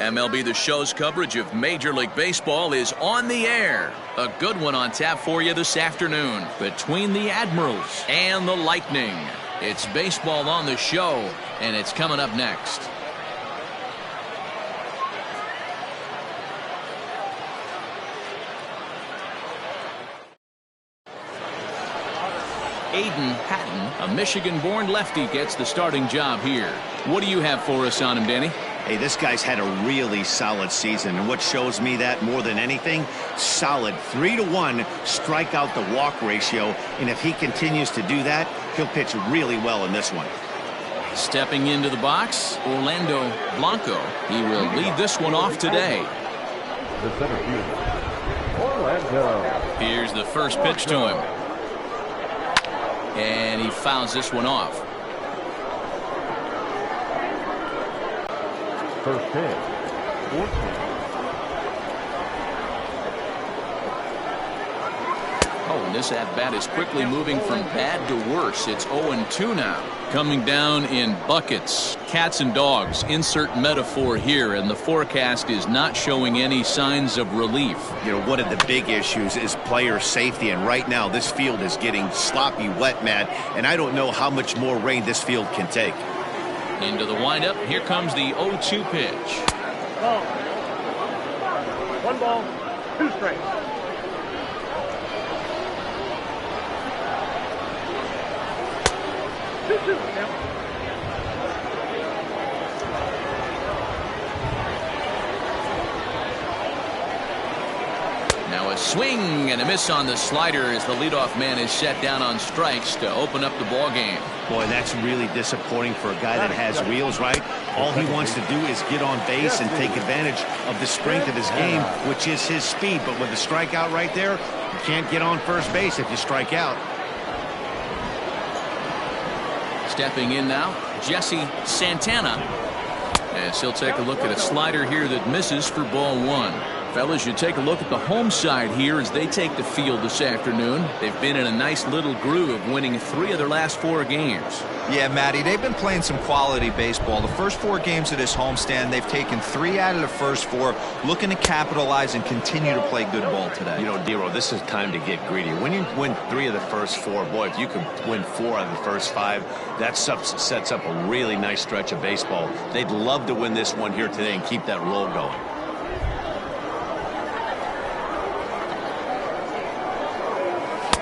MLB The Show's coverage of Major League Baseball is on the air. A good one on tap for you this afternoon between the Admirals and the Lightning. It's baseball on the show, and it's coming up next. Aiden Hatton, a Michigan-born lefty, gets the starting job here. What do you have for us on him, Danny? Hey, this guy's had a really solid season, and what shows me that more than anything, solid 3-to-1 strikeout to walk ratio, and if he continues to do that, he'll pitch really well in this one. Stepping into the box, Orlando Blanco. He will lead this one off today. The center fielder, Orlando. Here's the first pitch to him. And he fouls this one off. First pitch, 14. Oh, and this at-bat is quickly moving from bad to worse. It's 0-2 now. Coming down in buckets, cats and dogs. Insert metaphor here, and the forecast is not showing any signs of relief. You know, one of the big issues is player safety, and right now this field is getting sloppy wet, Matt, and I don't know how much more rain this field can take. Into the windup, here comes the 0-2 pitch. Ball. 1 ball, 2 strikes. Now a swing and a miss on the slider as the leadoff man is set down on strikes to open up the ball game. Boy, that's really disappointing for a guy that has wheels, right? All he wants to do is get on base and take advantage of the strength of his game, which is his speed. But with the strikeout right there, you can't get on first base if you strike out. Stepping in now, Jesse Santana. As he'll take a look at a slider here that misses for ball 1. Fellas, you take a look at the home side here as they take the field this afternoon. They've been in a nice little groove, winning 3 of their last 4 games. Yeah, Matty, they've been playing some quality baseball. The first 4 games of this homestand, they've taken 3 out of the first 4, looking to capitalize and continue to play good ball today. You know, Dero, this is time to get greedy. When you win 3 of the first 4, boy, if you can win 4 out of the first 5, that sets up a really nice stretch of baseball. They'd love to win this one here today and keep that roll going.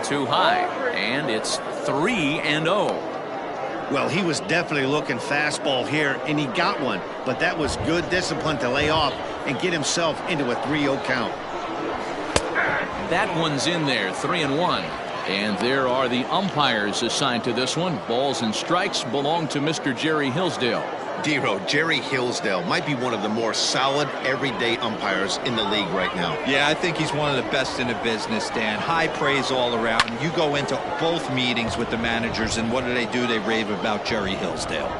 Too high, and it's 3-0. Well, he was definitely looking fastball here, and he got one. But that was good discipline to lay off and get himself into a 3-0 count. That one's in there, 3-1. And there are the umpires assigned to this one. Balls and strikes belong to Mr. Jerry Hillsdale. Dero, Jerry Hillsdale might be one of the more solid everyday umpires in the league right now. Yeah, I think he's one of the best in the business, Dan. High praise all around. You go into both meetings with the managers, and what do? They rave about Jerry Hillsdale.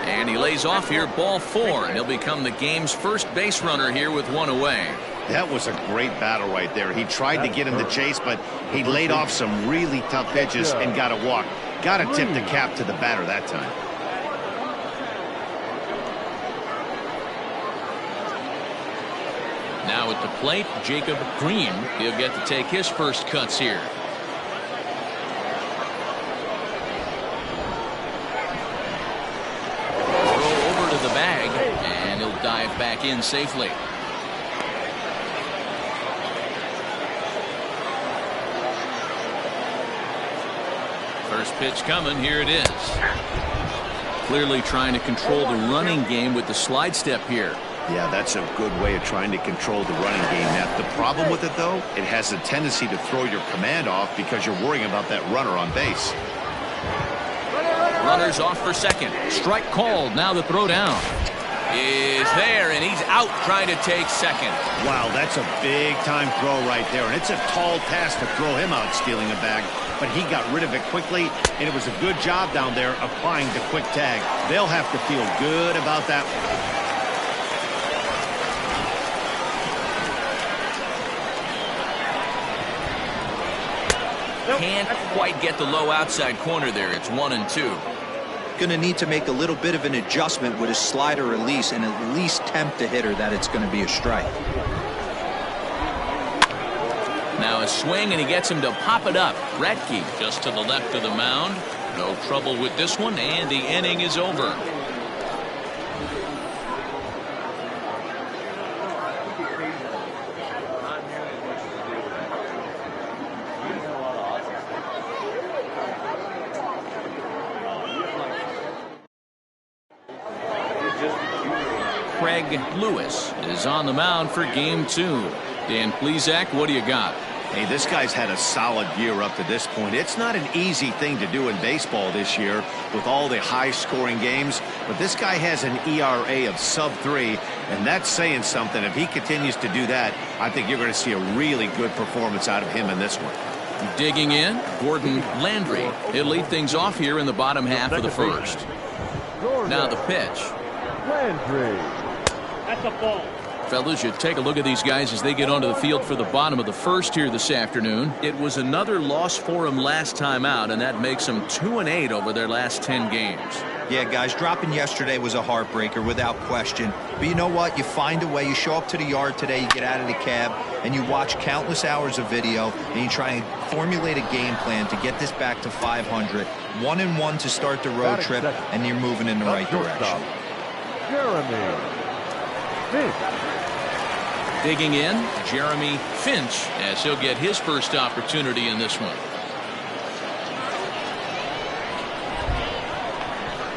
And he lays off here, ball 4, and he'll become the game's first base runner here with 1 away. That was a great battle right there. He tried to get him to chase, but he laid off some really tough pitches and got a walk. Got to tip the cap to the batter that time. Now at the plate, Jacob Green. He'll get to take his first cuts here. Throw over to the bag, and he'll dive back in safely. First pitch coming, here it is. Clearly trying to control the running game with the slide step here. Yeah, that's a good way of trying to control the running game. Now, the problem with it, though, it has a tendency to throw your command off because you're worrying about that runner on base. Runner's off for second. Strike called. Now the throw down is there, and he's out trying to take second. Wow, that's a big-time throw right there, and it's a tall task to throw him out stealing a bag, but he got rid of it quickly, and it was a good job down there applying the quick tag. They'll have to feel good about that one. Can't quite get the low outside corner there. It's 1-2. going to need to make a little bit of an adjustment with his slider release and at least tempt the hitter that it's going to be a strike. Now a swing, and he gets him to pop it up. Retke just to the left of the mound. No trouble with this one, and the inning is over. Craig Lewis is on the mound for game 2. Dan Plesac, what do you got? Hey, this guy's had a solid year up to this point. It's not an easy thing to do in baseball this year with all the high-scoring games, but this guy has an ERA of sub-3, and that's saying something. If he continues to do that, I think you're going to see a really good performance out of him in this one. Digging in, Gordon Landry. He'll lead things off here in the bottom half of the first. Now the pitch. Landry. That's a ball. Fellas, you take a look at these guys as they get onto the field for the bottom of the first here this afternoon. It was another loss for them last time out, and that makes them 2-8 over their last 10 games. Yeah, guys, dropping yesterday was a heartbreaker without question. But you know what? You find a way. You show up to the yard today, you get out of the cab, and you watch countless hours of video, and you try and formulate a game plan to get this back to 500. 1-1 to start the road trip, and you're moving in the right direction. Jeremy Finch. Digging in, Jeremy Finch, as he'll get his first opportunity in this one.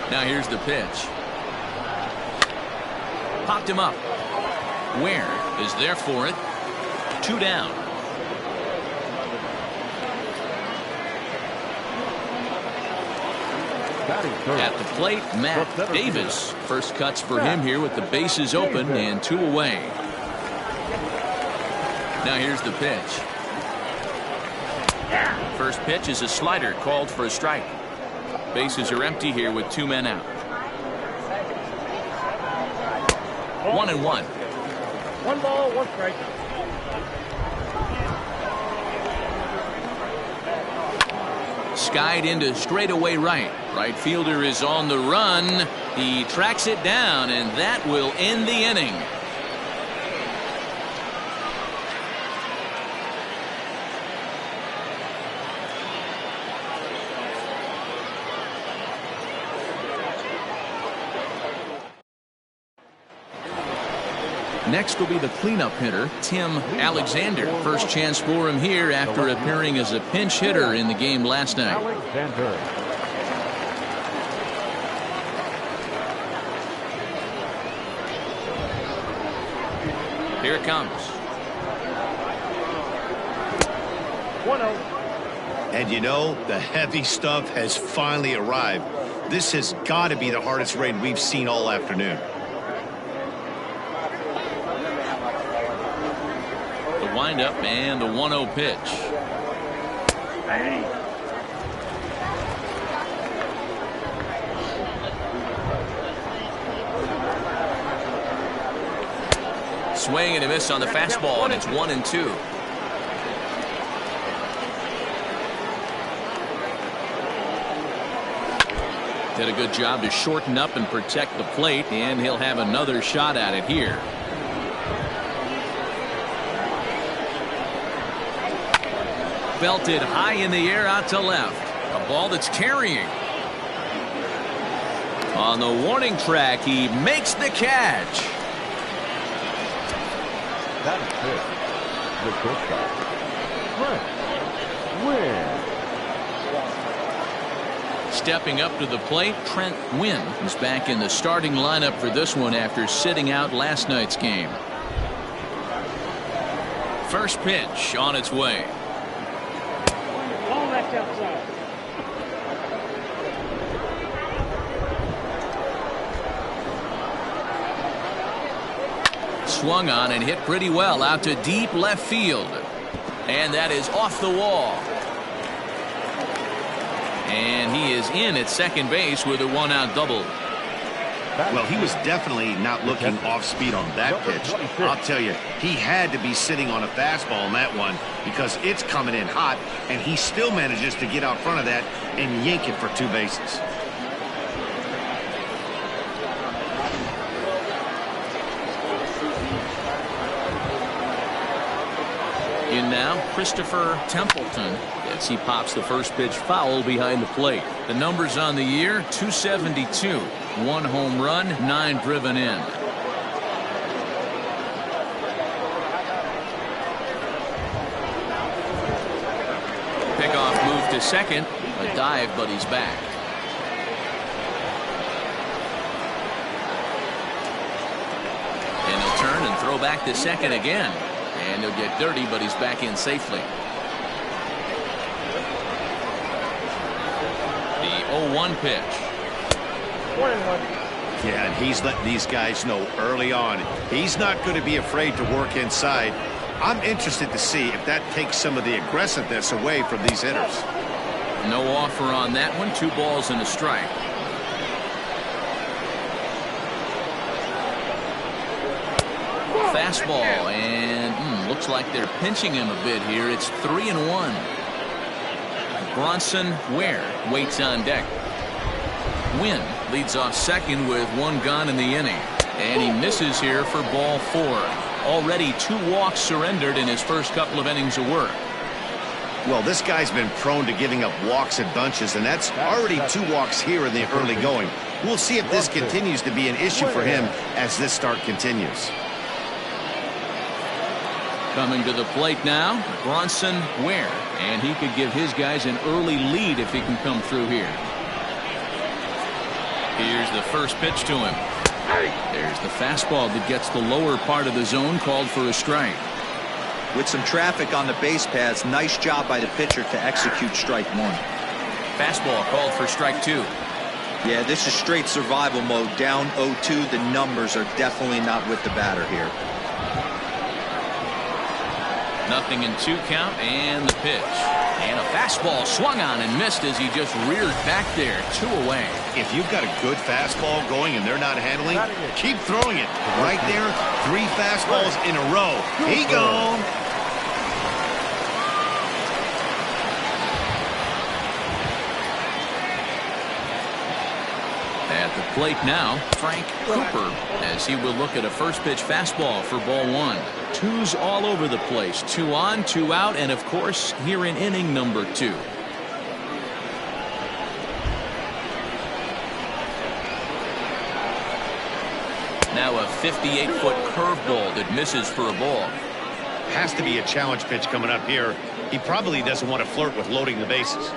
Now here's the pitch. Popped him up. Ware is there for it. 2 down. At the plate, Matt Davis. First cuts for him here with the bases open and 2 away. Now here's the pitch. First pitch is a slider called for a strike. Bases are empty here with 2 men out. 1-1. 1 ball, 1 strike. Skied into straightaway right. Right fielder is on the run. He tracks it down, and that will end the inning. Next will be the cleanup hitter, Tim Alexander. First chance for him here after appearing as a pinch hitter in the game last night. Alexander. Here it comes. 1-0. And you know, the heavy stuff has finally arrived. This has got to be the hardest rain we've seen all afternoon. Windup and the 1-0 pitch. Swing and a miss on the fastball, and it's 1-2. Did a good job to shorten up and protect the plate, and he'll have another shot at it here. Belted high in the air out to left. A ball that's carrying. On the warning track, he makes the catch. That is it. The shortstop. Trent Wynn. Stepping up to the plate, Trent Wynn is back in the starting lineup for this one after sitting out last night's game. First pitch on its way. Outside. Swung on and hit pretty well out to deep left field. And that is off the wall. And he is in at second base with a 1-out double. Well, he was definitely not looking off speed on that pitch. I'll tell you, he had to be sitting on a fastball on that one because it's coming in hot, and he still manages to get out front of that and yank it for 2 bases. In now, Christopher Templeton, as he pops the first pitch foul behind the plate. The numbers on the year, 272. 1 home run, 9 driven in. Pickoff move to second. A dive, but he's back. And he'll turn and throw back to second again. And he'll get dirty, but he's back in safely. The 0-1 pitch. 1-1. Yeah, and he's letting these guys know early on he's not going to be afraid to work inside. I'm interested to see if that takes some of the aggressiveness away from these hitters. No offer on that one. 2 balls and a strike. Fastball, and looks like they're pinching him a bit here. It's 3-1. Bronson Ware waits on deck. Wynn leads off second with 1 gone in the inning. And he misses here for ball 4. Already 2 walks surrendered in his first couple of innings of work. Well, this guy's been prone to giving up walks in bunches, and that's already 2 walks here in the early going. We'll see if this continues to be an issue for him as this start continues. Coming to the plate now, Bronson Ware, and he could give his guys an early lead if he can come through here. Here's the first pitch to him. There's the fastball that gets the lower part of the zone, called for a strike. With some traffic on the base paths, nice job by the pitcher to execute strike 1. Fastball called for strike 2. Yeah, this is straight survival mode. Down 0-2. The numbers are definitely not with the batter here. Nothing in 2 count, and the pitch. And a fastball swung on and missed as he just reared back there. 2 away. If you've got a good fastball going and they're not handling, keep throwing it. Right there, 3 fastballs in a row. He gone. At the plate now, Frank Cooper, as he will look at a first pitch fastball for ball 1. 2s all over the place. 2 on, 2 out, and of course here in inning number 2. Now a 58-foot curveball that misses for a ball. Has to be a challenge pitch coming up here. He probably doesn't want to flirt with loading the bases.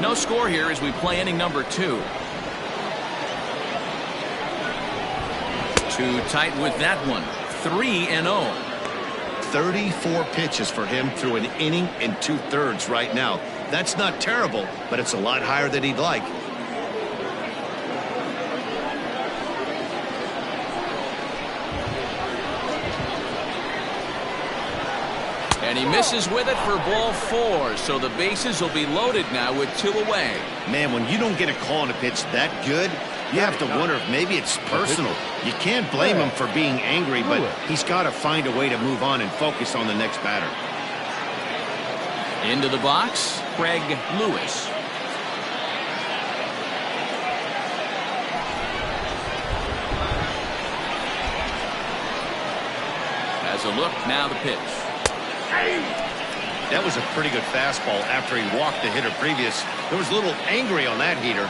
No score here as we play inning number 2. Too tight with that one. 3-0. 34 pitches for him through an inning and 2/3 right now. That's not terrible, but it's a lot higher than he'd like. And he misses with it for ball 4, so the bases will be loaded now with 2 away. Man, when you don't get a call on a pitch that good, you have to wonder if maybe it's personal. You can't blame him for being angry, but he's got to find a way to move on and focus on the next batter. Into the box, Craig Lewis. Has a look, now the pitch. That was a pretty good fastball after he walked the hitter previous. There was a little angry on that heater.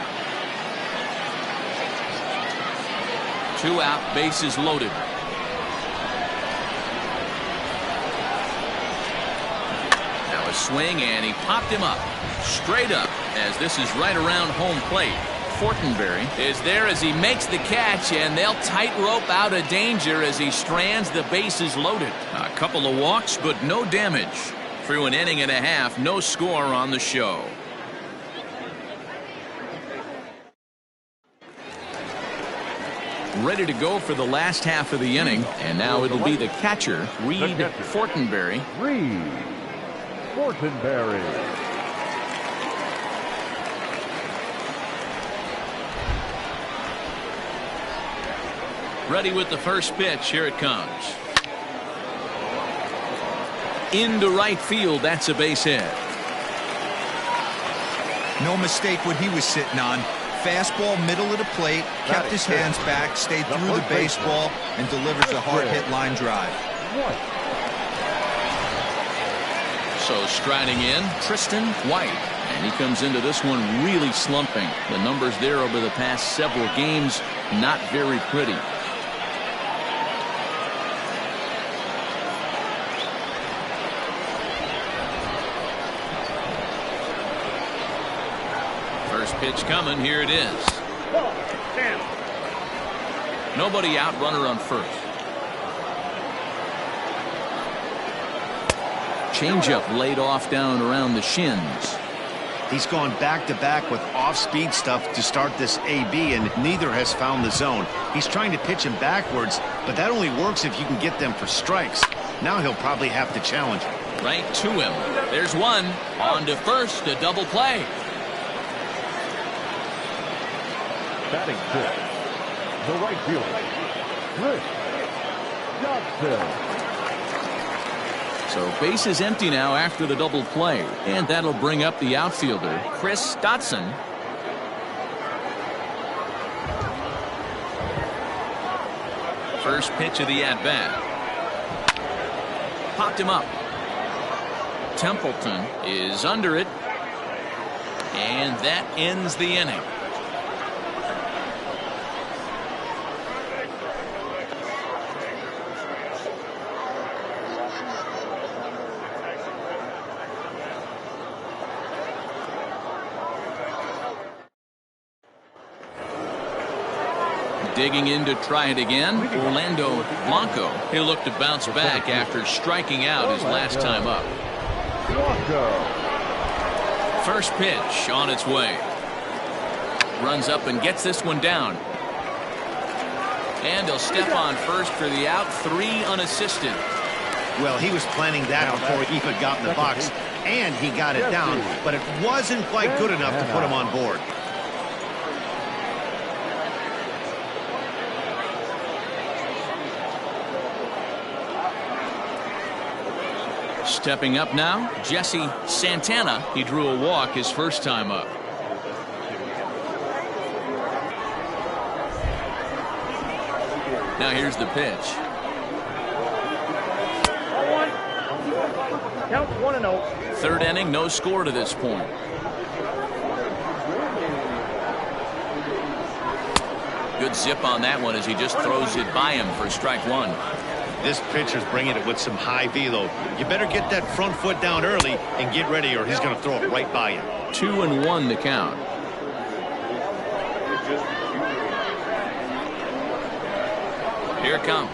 2 out, bases loaded. Now a swing, and he popped him up. Straight up, as this is right around home plate. Fortenberry is there as he makes the catch, and they'll tightrope out of danger as he strands the bases loaded. A couple of walks, but no damage. Through an inning and a half, no score on the show. Ready to go for the last half of the inning, and now it'll be the catcher, Reed Fortenberry. Reed Fortenberry. Ready with the first pitch. Here it comes. Into right field. That's a base hit. No mistake what he was sitting on. Fastball middle of the plate, kept his hands back, stayed through the baseball, and delivers a hard hit line drive. So striding in, Tristan White. And he comes into this one really slumping. The numbers there over the past several games, not very pretty. First pitch coming. Here it is. Nobody out, runner on first. Changeup laid off down around the shins. He's gone back-to-back with off-speed stuff to start this AB, and neither has found the zone. He's trying to pitch him backwards, but that only works if you can get them for strikes. Now he'll probably have to challenge him. Right to him. There's one. On to first, a double play. Batting fifth, the right fielder, Chris Johnson. So base is empty now after the double play, and that'll bring up the outfielder, Chris Dotson. First pitch of the at-bat. Popped him up. Templeton is under it, and that ends the inning. Digging in to try it again, Orlando Blanco. He'll look to bounce back after striking out his last time up. First pitch on its way. Runs up and gets this one down. And he'll step on first for the out, 3 unassisted. Well, he was planning that before he even got in the box, and he got it down, but it wasn't quite good enough to put him on board. Stepping up now, Jesse Santana. He drew a walk his first time up. Now here's the pitch. Count 1-0. Third inning, no score to this point. Good zip on that one as he just throws it by him for strike 1. This pitcher's bringing it with some high velo. You better get that front foot down early and get ready, or he's going to throw it right by you. 2-1 to count. Here it comes.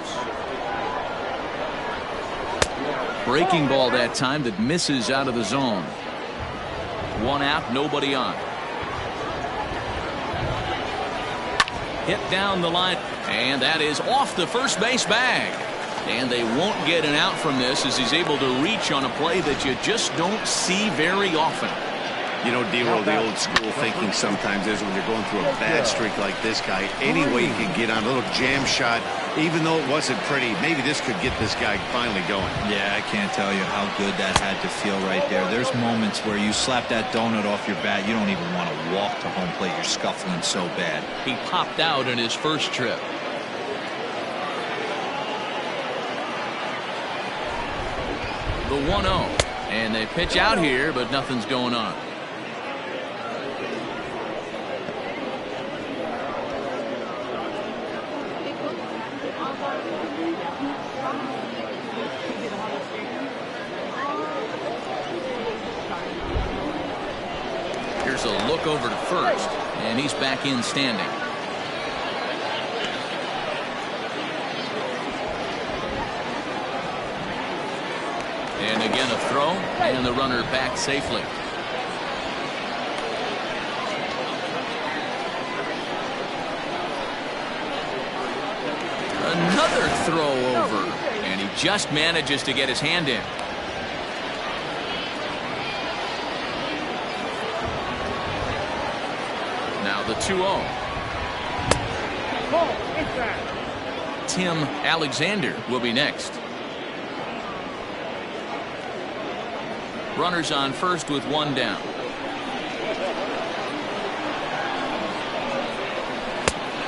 Breaking ball that time that misses out of the zone. 1 out, nobody on. Hit down the line, and that is off the first base bag. And they won't get an out from this as he's able to reach on a play that you just don't see very often. You know, D-Roll, the old school thinking sometimes is when you're going through a bad streak like this guy, any way you can get on a little jam shot, even though it wasn't pretty, maybe this could get this guy finally going. Yeah, I can't tell you how good that had to feel right there. There's moments where you slap that donut off your bat, you don't even want to walk to home plate. You're scuffling so bad. He popped out in his first trip. The 1-0, and they pitch out here, but nothing's going on. Here's a look over to first, and he's back in standing. And again a throw, and the runner back safely. Another throw over, and he just manages to get his hand in. Now the 2-0. Tim Alexander will be next. Runners on first with 1 down.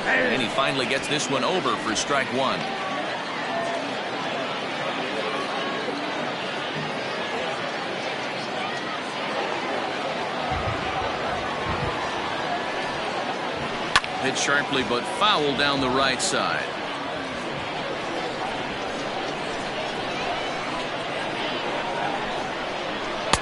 And he finally gets this one over for strike 1. Hit sharply but foul down the right side.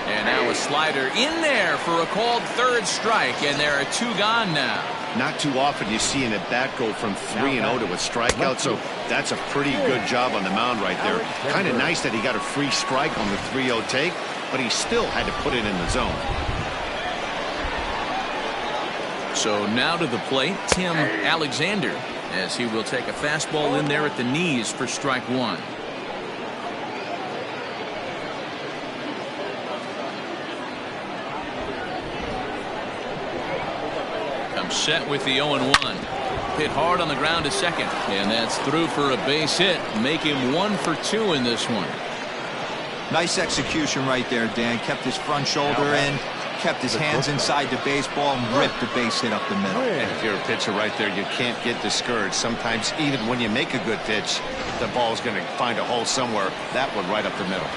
And now a slider in there for a called third strike, and there are 2 gone now. Not too often you see an at-bat go from 3-0 to a strikeout, so that's a pretty good job on the mound right there. Kind of nice that he got a free strike on the 3-0 take, but he still had to put it in the zone. So now to the plate, Tim Alexander, as he will take a fastball in there at the knees for strike 1. Set with the 0-1. Hit hard on the ground to second, and that's through for a base hit. Make him 1 for 2 in this one. Nice execution right there, Dan. Kept his front shoulder in, kept his hands inside the baseball, and ripped the base hit up the middle. And if you're a pitcher right there, you can't get discouraged. Sometimes even when you make a good pitch, the ball's going to find a hole somewhere. That one right up the middle.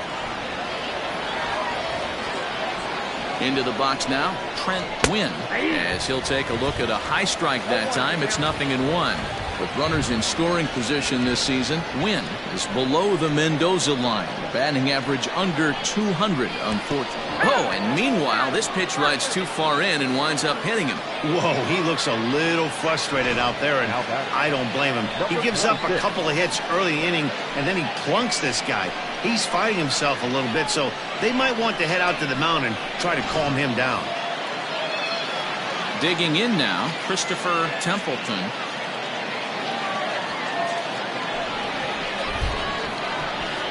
Into the box now, Trent Wynn, as he'll take a look at a high strike that time. It's 0-1. With runners in scoring position this season, Wynn is below the Mendoza line. Batting average under 200, unfortunately. Oh, and meanwhile, this pitch rides too far in and winds up hitting him. Whoa, he looks a little frustrated out there, and I don't blame him. He gives up a couple of hits early inning, and then he plunks this guy. He's fighting himself a little bit, so they might want to head out to the mound and try to calm him down. Digging in now, Christopher Templeton.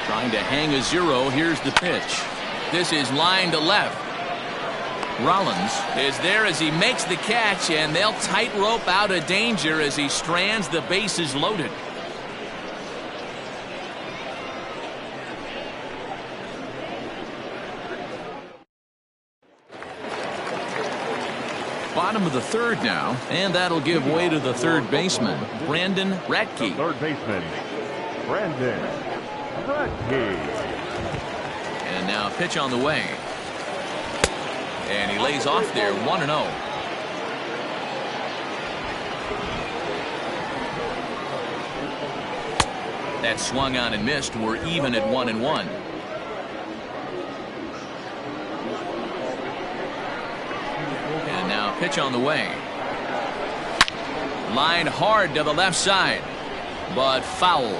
Trying to hang a 0. Here's the pitch. This is line to left. Rollins is there as he makes the catch, and they'll tightrope out of danger as he strands. The bases loaded. Bottom of the 3rd now, and that'll give way to the 3rd baseman, Brandon Ratke. Third baseman, Brandon Ratke. And now a pitch on the way. And he lays off there, 1-0. That swung on and missed. We're even at 1-1. And now a pitch on the way. Line hard to the left side, but foul.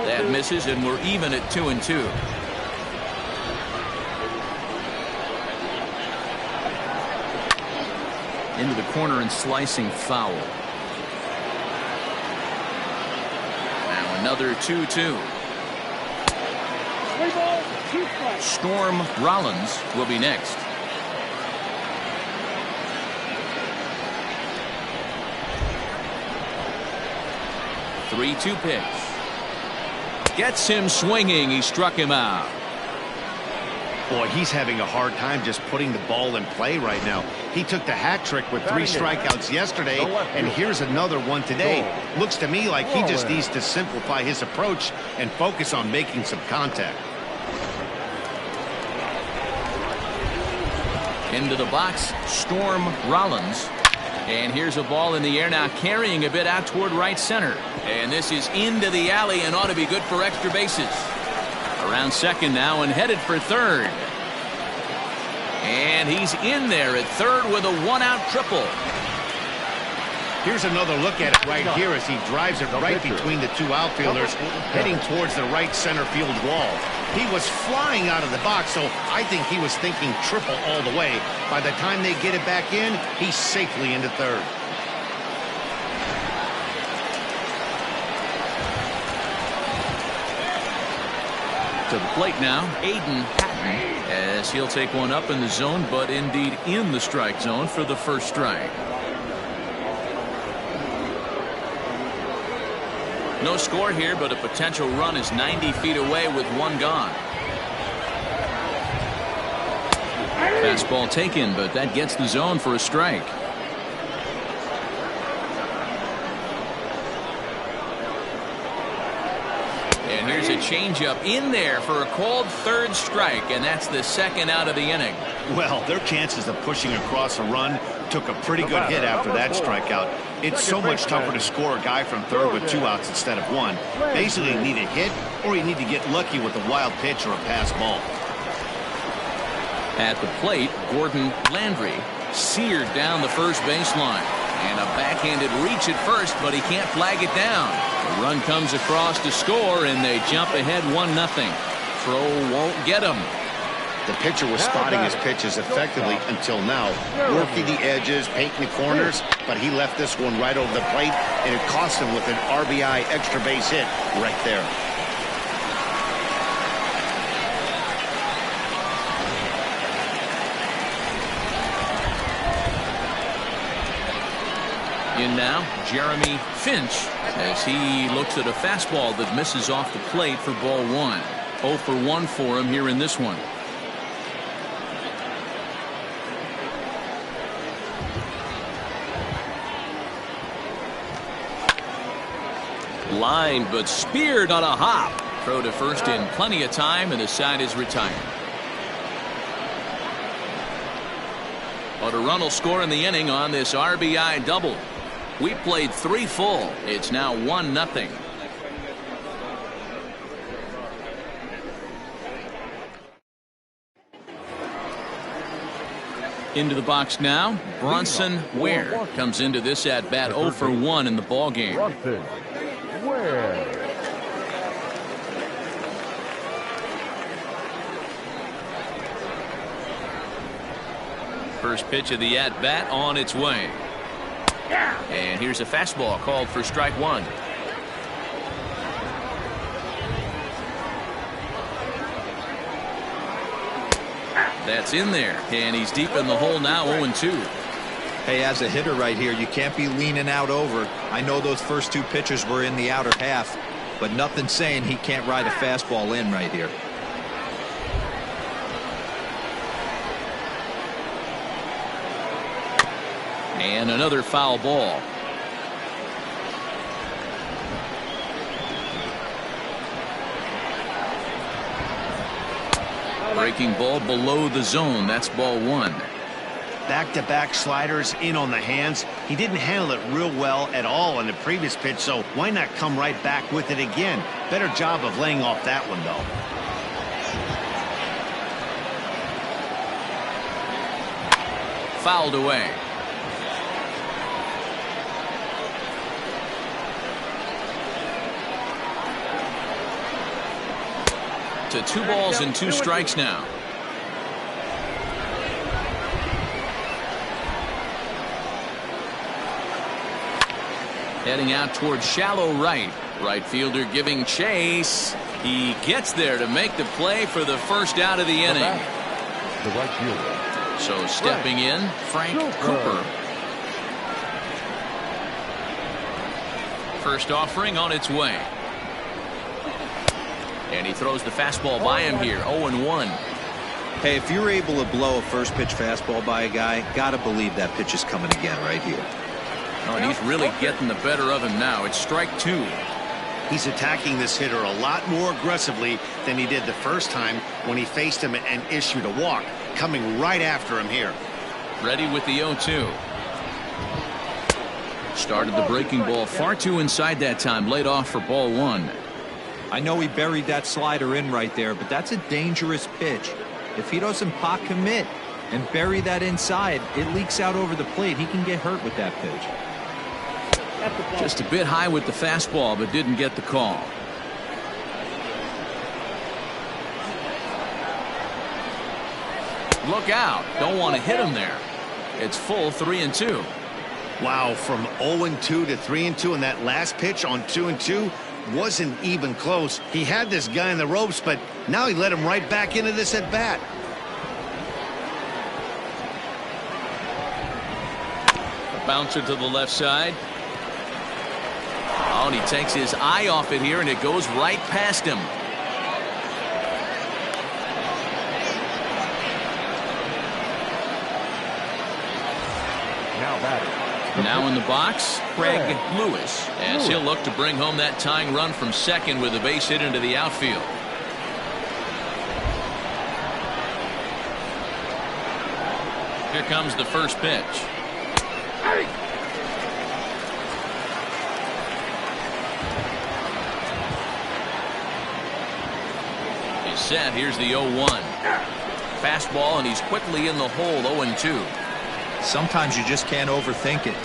That misses, and we're even at 2-2. Into the corner and slicing foul. Now another 2-2. Storm Rollins will be next. Three-two pitch. Gets him swinging. He struck him out. Boy, he's having a hard time just putting the ball in play right now. He took the hat trick with 3 strikeouts yesterday, and here's another one today. Looks to me like he just needs to simplify his approach and focus on making some contact. Into the box, Storm Rollins. And here's a ball in the air now, carrying a bit out toward right center. And this is into the alley and ought to be good for extra bases. Around second now and headed for third. And he's in there at third with a 1-out triple. Here's another look at it right here as he drives it right between the 2 outfielders, heading towards the right center field wall. He was flying out of the box, so I think he was thinking triple all the way. By the time they get it back in, he's safely into third. To the plate now, Aiden Patton, as he'll take one up in the zone, but indeed in the strike zone for the first strike. No score here, but a potential run is 90 feet away with 1 gone. Fastball taken, but that gets the zone for a strike. And And here's a changeup in there for a called third strike, and that's the second out of the inning. Well, their chances of pushing across a run took a pretty good hit after that strikeout. It's so much tougher to score a guy from third with 2 outs instead of 1. Basically, you need a hit or you need to get lucky with a wild pitch or a pass ball. At the plate, Gordon Landry seared down the first baseline. And a backhanded reach at first, but he can't flag it down. The run comes across to score, and they jump ahead 1-0. Throw won't get him. The pitcher was spotting his pitches effectively until now, working the edges, painting the corners, but he left this one right over the plate, and it cost him with an RBI extra base hit right there. In now, Jeremy Finch, as he looks at a fastball that misses off the plate for ball 1. 0 for 1 for him here in this one. Lined but speared on a hop. Throw to first in plenty of time, and the side is retired. But a run will score in the inning on this RBI double. We played 3 full. It's now 1-0. Into the box now, Bronson Ware comes into this at bat 0 for 1 in the ball game. Bronson Ware. First pitch of the at bat on its way. And here's a fastball called for strike 1. That's in there, and he's deep in the hole now. 0-2. Hey, as a hitter right here, you can't be leaning out over. I know those first 2 pitches were in the outer half, but nothing saying he can't ride a fastball in right here. And another foul ball. Breaking ball below the zone. That's ball 1. Back-to-back sliders in on the hands. He didn't handle it real well at all on the previous pitch, so why not come right back with it again? Better job of laying off that one, though. Fouled away. To 2 balls and 2 strikes now. Heading out towards shallow right. Right fielder giving chase. He gets there to make the play for the first out of the inning. The right fielder. So stepping in, Frank Cooper. First offering on its way. And he throws the fastball by him here. 0-1. Hey, if you're able to blow a first pitch fastball by a guy, gotta believe that pitch is coming again right here. Oh, and he's really getting the better of him now. It's strike 2. He's attacking this hitter a lot more aggressively than he did the first time when he faced him and issued a walk. Coming right after him here. Ready with the 0-2. Started the breaking ball far too inside that time. Laid off for ball 1. I know he buried that slider in right there, but that's a dangerous pitch. If he doesn't pot commit and bury that inside, it leaks out over the plate. He can get hurt with that pitch. Just a bit high with the fastball, but didn't get the call. Look out. Don't want to hit him there. It's full 3-2. Wow, from 0-2 to 3-2, and that last pitch on 2-2 wasn't even close. He had this guy in the ropes, but now he let him right back into this at bat. A bouncer to the left side. Oh, and he takes his eye off it here, and it goes right past him. Now batting. Now in the box, Craig Lewis, as he'll look to bring home that tying run from second with a base hit into the outfield. Here comes the first pitch. He's set. Here's the 0-1. Fastball, and he's quickly in the hole. 0-2. Sometimes you just can't overthink it.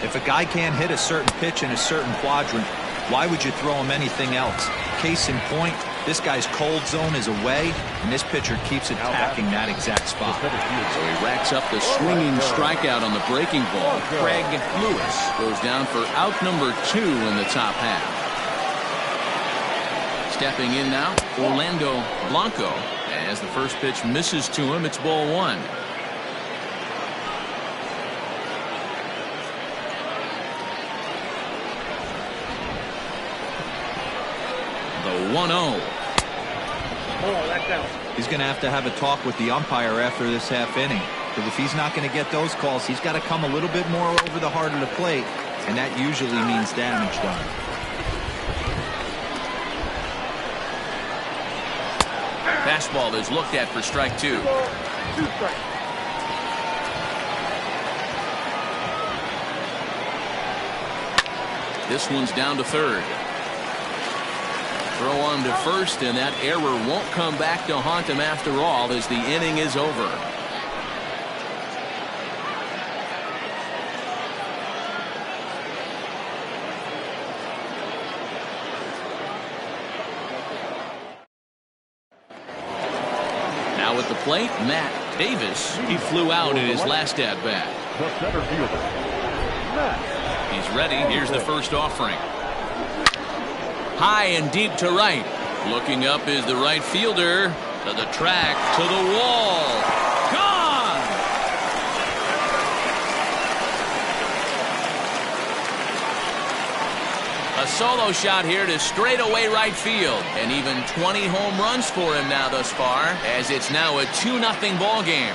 If a guy can't hit a certain pitch in a certain quadrant, why would you throw him anything else? Case in point, this guy's cold zone is away, and this pitcher keeps attacking that exact spot. So he racks up the swinging strikeout on the breaking ball. Craig Lewis goes down for out number 2 in the top half. Stepping in now, Orlando Blanco. As the first pitch misses to him, it's ball 1. The 1-0. He's going to have a talk with the umpire after this half inning, because if he's not going to get those calls, he's got to come a little bit more over the heart of the plate, and that usually means damage done. Fastball is looked at for strike 2. This one's down to third. Throw on to first, and that error won't come back to haunt him after all as the inning is over. Now at the plate, Matt Davis. He flew out in his last at bat. The center fielder, Matt. He's ready. Here's the first offering. High and deep to right. Looking up is the right fielder. To the track, to the wall. Gone! A solo shot here to straightaway right field. And even 20 home runs for him now thus far, as it's now a 2-0 ball game.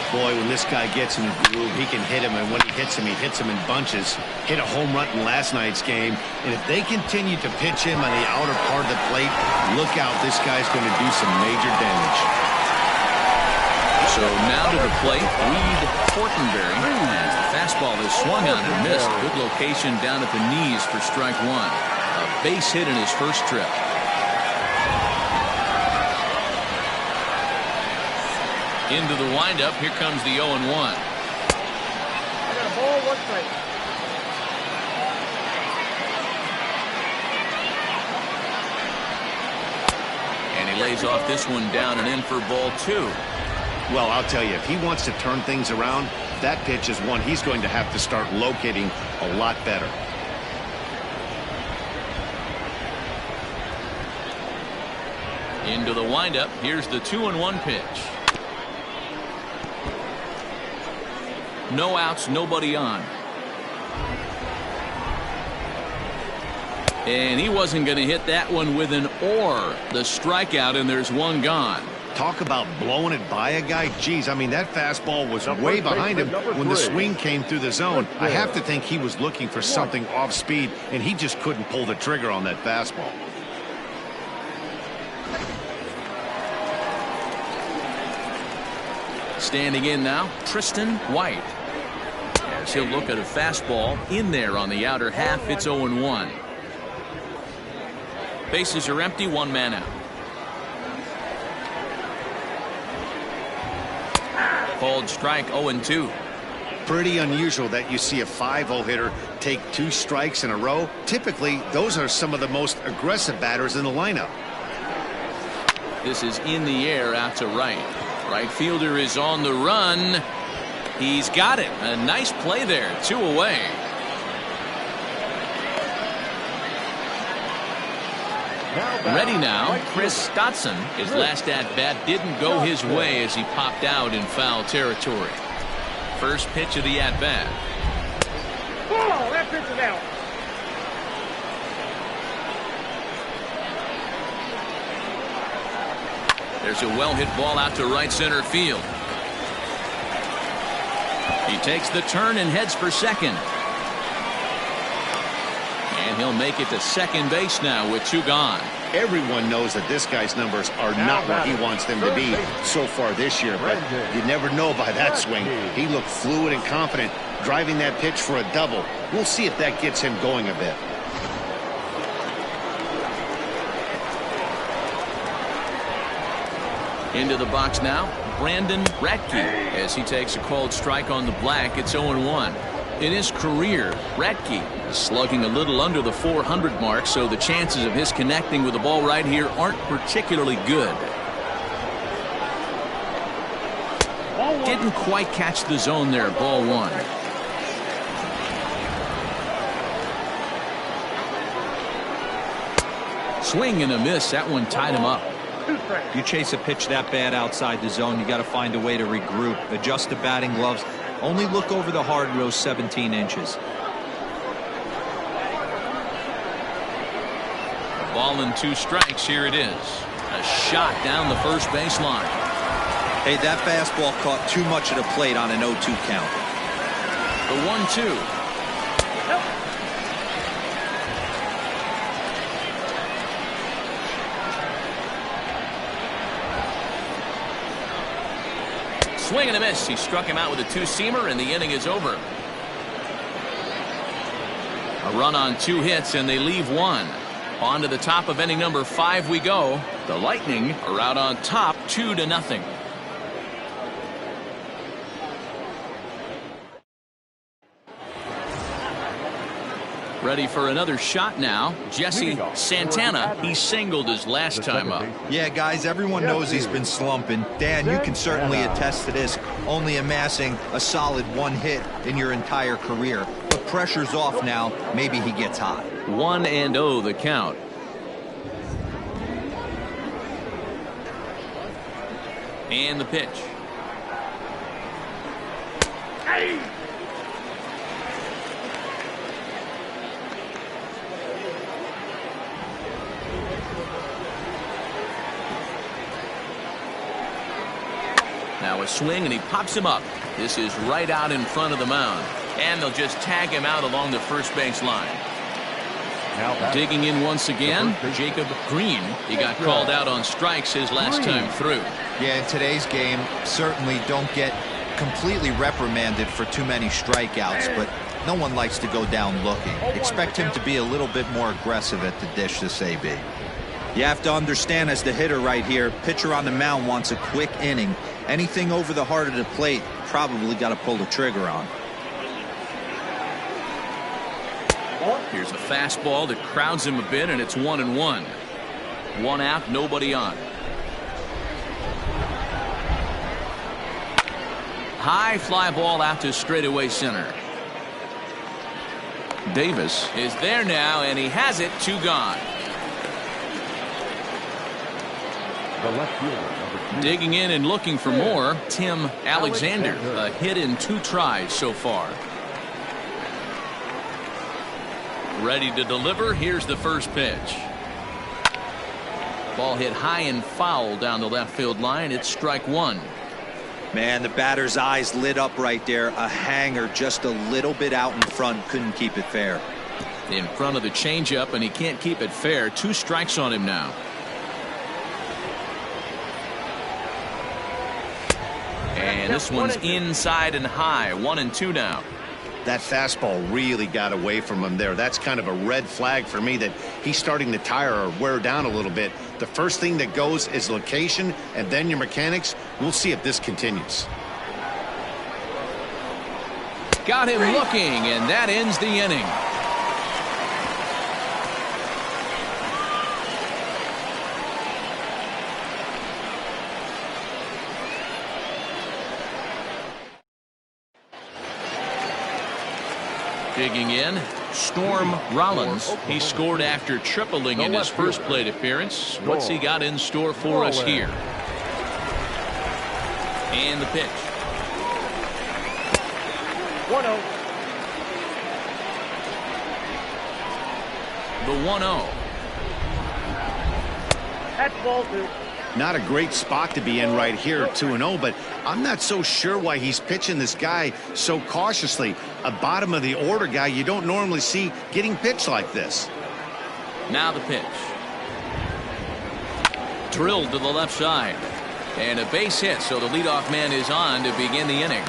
Boy, when this guy gets in the groove, he can hit him, and when he hits him in bunches. Hit a home run in last night's game, and if they continue to pitch him on the outer part of the plate, look out, this guy's going to do some major damage. So now to the plate, Reed Fortenberry, as the fastball is swung on and missed. Good location down at the knees for strike 1. A base hit in his first trip. Into the windup. Here comes the 0-1. I got a ball, 1 strike. And he lays off this one down and in for ball 2. Well, I'll tell you, if he wants to turn things around, that pitch is one he's going to have to start locating a lot better. Into the windup. Here's the 2-1 pitch. No outs, nobody on. And he wasn't going to hit that one with an or. The strikeout, and there's one gone. Talk about blowing it by a guy. Geez, I mean, that fastball was way behind him when the swing came through the zone. I have to think he was looking for something off speed, and he just couldn't pull the trigger on that fastball. Standing in now, Tristan White. As he'll look at a fastball in there on the outer half, it's 0-1. Bases are empty, 1 man out. Called strike, 0-2. Pretty unusual that you see a 5-0 hitter take 2 strikes in a row. Typically, those are some of the most aggressive batters in the lineup. This is in the air out to right. Right fielder is on the run. He's got it. A nice play there. 2 away. Ready now, Chris Stotson. His last at-bat didn't go his way as he popped out in foul territory. First pitch of the at-bat. Ball, that pitch is out. There's a well-hit ball out to right center field. He takes the turn and heads for second. And he'll make it to second base now with 2 gone. Everyone knows that this guy's numbers are not where he wants them to be so far this year, but you never know by that swing. He looked fluid and confident, driving that pitch for a double. We'll see if that gets him going a bit. Into the box now, Brandon Ratke, as he takes a called strike on the black. It's 0-1. In his career, Ratke is slugging a little under the 400 mark, so the chances of his connecting with the ball right here aren't particularly good. Didn't quite catch the zone there. Ball 1. Swing and a miss. That one tied him up. You chase a pitch that bad outside the zone, you got to find a way to regroup, adjust the batting gloves. Only look over the hard row 17 inches. A ball and 2 strikes. Here it is. A shot down the first baseline. Hey, that fastball caught too much of the plate on an 0-2 count. The 1-2. Swing and a miss. He struck him out with a 2-seamer, and the inning is over. A run on 2 hits, and they leave 1. On to the top of inning number 5 we go. The Lightning are out on top 2-0. Ready for another shot now. Jesse Santana. He singled his last time up. Yeah, guys, everyone knows he's been slumping. Dan, you can certainly attest to this, only amassing a solid 1 hit in your entire career. But pressure's off now. Maybe he gets hot. 1-0 the count. And the pitch. Hey! Now a swing, and he pops him up. This is right out in front of the mound. And they'll just tag him out along the first base line. Digging in once again, Jacob Green. He got called out on strikes his last time through. Yeah, in today's game, certainly don't get completely reprimanded for too many strikeouts, but no one likes to go down looking. Expect him to be a little bit more aggressive at the dish this AB. You have to understand, as the hitter right here, pitcher on the mound wants a quick inning. Anything over the heart of the plate, probably got to pull the trigger on. Here's a fastball that crowds him a bit, and it's 1-1. 1 out, nobody on. High fly ball out to straightaway center. Davis is there now, and he has it. 2 gone. The left fielder, number 2. Digging in and looking for more, Tim Alexander. A hit in 2 tries so far. Ready to deliver. Here's the first pitch. Ball hit high and foul down the left field line. It's strike 1. Man, the batter's eyes lit up right there. A hanger just a little bit out in front. Couldn't keep it fair. In front of the changeup, and he can't keep it fair. 2 strikes on him now. And this one's inside and high. 1-2 now. That fastball really got away from him there. That's kind of a red flag for me that he's starting to tire or wear down a little bit. The first thing that goes is location, and then your mechanics. We'll see if this continues. Got him looking, and that ends the inning. Digging in, Storm Rollins. He scored after tripling in his first plate appearance. What's he got in store for us here? And the pitch. 1-0. The 1-0. That's ball 2. Not a great spot to be in right here, 2-0, but I'm not so sure why he's pitching this guy so cautiously. A bottom of the order guy you don't normally see getting pitched like this. Now the pitch. Drilled to the left side. And a base hit, so the leadoff man is on to begin the inning.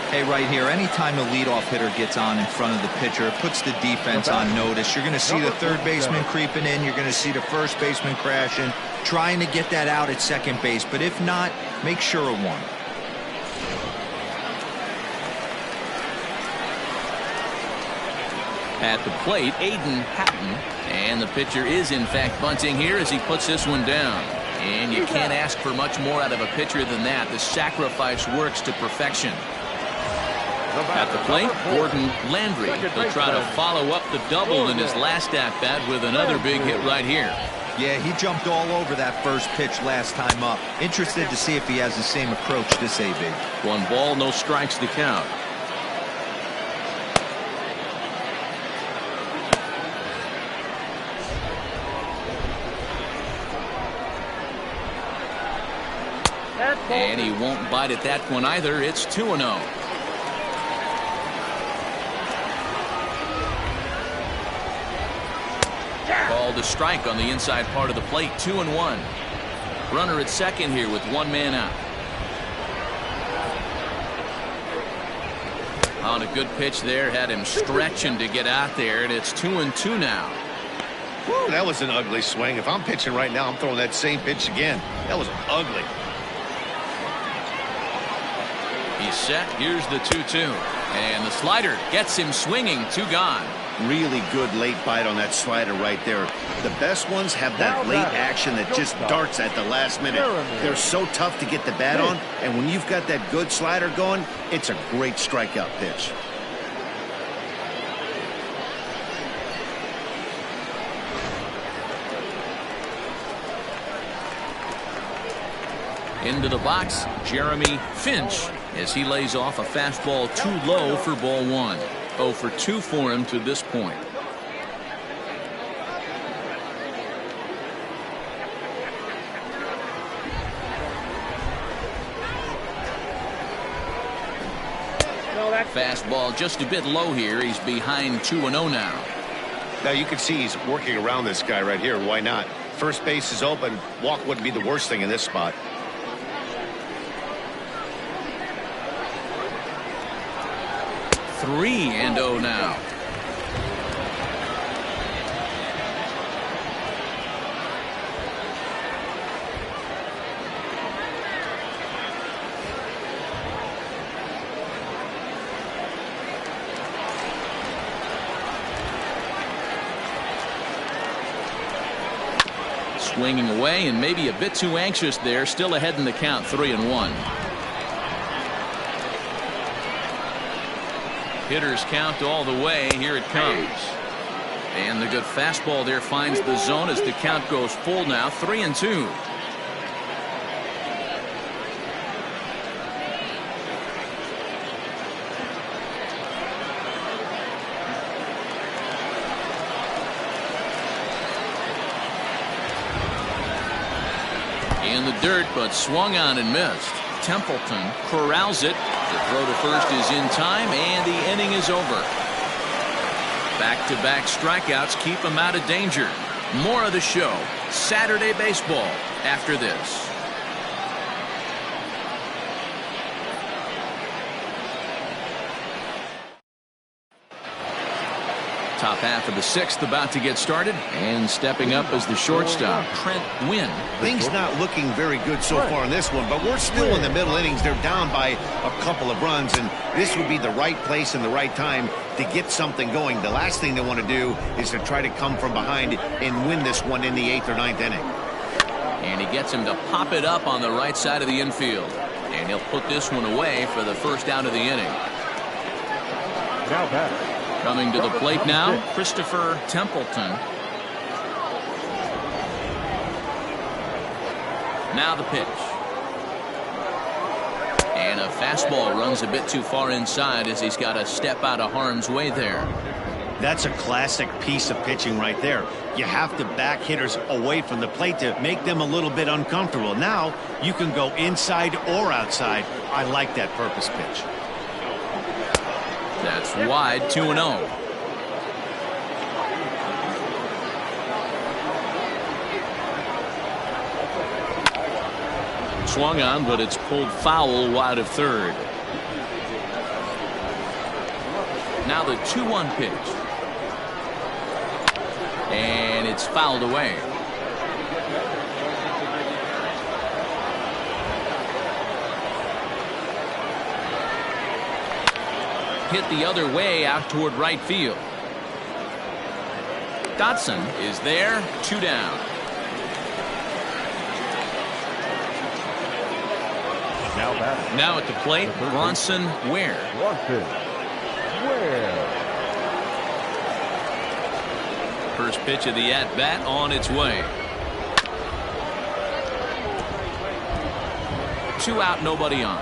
Hey, right here, anytime a leadoff hitter gets on in front of the pitcher, it puts the defense on notice. You're going to see the third baseman creeping in. You're going to see the first baseman crashing, trying to get that out at second base. But if not, make sure of one. At the plate, Aiden Hatton. And the pitcher is, in fact, bunting here as he puts this one down. And you can't ask for much more out of a pitcher than that. The sacrifice works to perfection. At the plate, Gordon Landry. He'll try to follow up the double in his last at-bat with another big hit right here. Yeah, he jumped all over that first pitch last time up. Interested to see if he has the same approach this AB. 1 ball, no strikes the count. And he won't bite at that one either. It's 2-0. Called a strike on the inside part of the plate. 2-1. Runner at second here with 1 man out. On a good pitch there, had him stretching to get out there, and it's 2-2 now. Whew, that was an ugly swing. If I'm pitching right now, I'm throwing that same pitch again. That was ugly. He's set. Here's the 2-2. And the slider gets him swinging. 2 gone. Really good late bite on that slider right there. The best ones have that late action that just darts at the last minute. They're so tough to get the bat on, and when you've got that good slider going, it's a great strikeout pitch. Into the box, Jeremy Finch, as he lays off a fastball too low for ball 1. 0 for 2 for him to this point. Fastball just a bit low here. He's behind 2-0 now. Now you can see he's working around this guy right here. Why not? First base is open. Walk wouldn't be the worst thing in this spot. 3-0 now. Swinging away and maybe a bit too anxious there. Still ahead in the count, 3-1. Hitters count all the way. Here it comes. And the good fastball there finds the zone as the count goes full now. 3-2. In the dirt, but swung on and missed. Templeton corrals it. The throw to first is in time, and the inning is over. Back-to-back strikeouts keep him out of danger. More of the show. Saturday baseball after this. Top half of the 6th about to get started, and stepping up as the shortstop, Trent Wynn. Things not looking very good so far in this one, but we're still in the middle innings. They're down by a couple of runs, and this would be the right place and the right time to get something going. The last thing they want to do is to try to come from behind and win this one in the 8th or 9th inning. And he gets him to pop it up on the right side of the infield. And he'll put this one away for the first out of the inning. Now batter. Coming to the plate now, Christopher Templeton. Now the pitch. And a fastball runs a bit too far inside as he's got to step out of harm's way there. That's a classic piece of pitching right there. You have to back hitters away from the plate to make them a little bit uncomfortable. Now you can go inside or outside. I like that purpose pitch. That's wide, 2-0. Swung on, but it's pulled foul wide of third. Now the 2-1 pitch. And it's fouled away. Hit the other way out toward right field. Dotson is there, 2 down. Now at the plate, Bronson Ware. First pitch of the at-bat on its way. 2 out, nobody on.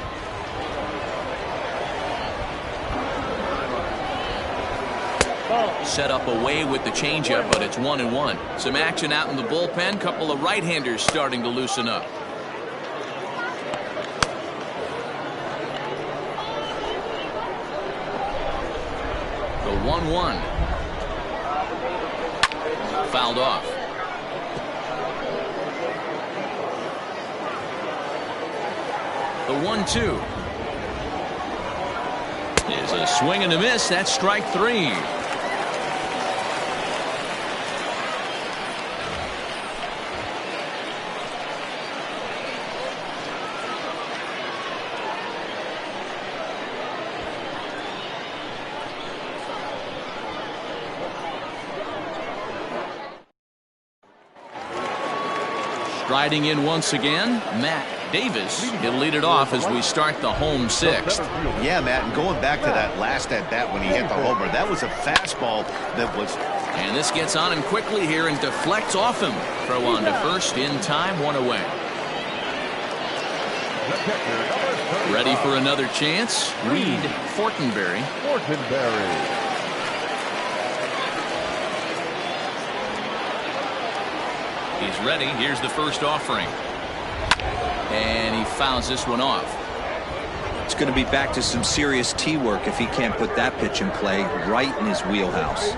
Set up away with the changeup, but it's 1-1. Some action out in the bullpen. Couple of right-handers starting to loosen up. The 1-1. Fouled off. The 1-2 is a swing and a miss. That's strike 3. Riding in once again, Matt Davis. He'll lead it off as we start the home 6th. Yeah, Matt, and going back to that last at-bat when he hit the homer, that was a fastball that was... And this gets on him quickly here and deflects off him. Throw on to first in time, 1 away. Ready for another chance, Reed Fortenberry. He's ready. Here's the first offering. And he fouls this one off. It's going to be back to some serious tee work if he can't put that pitch in play right in his wheelhouse.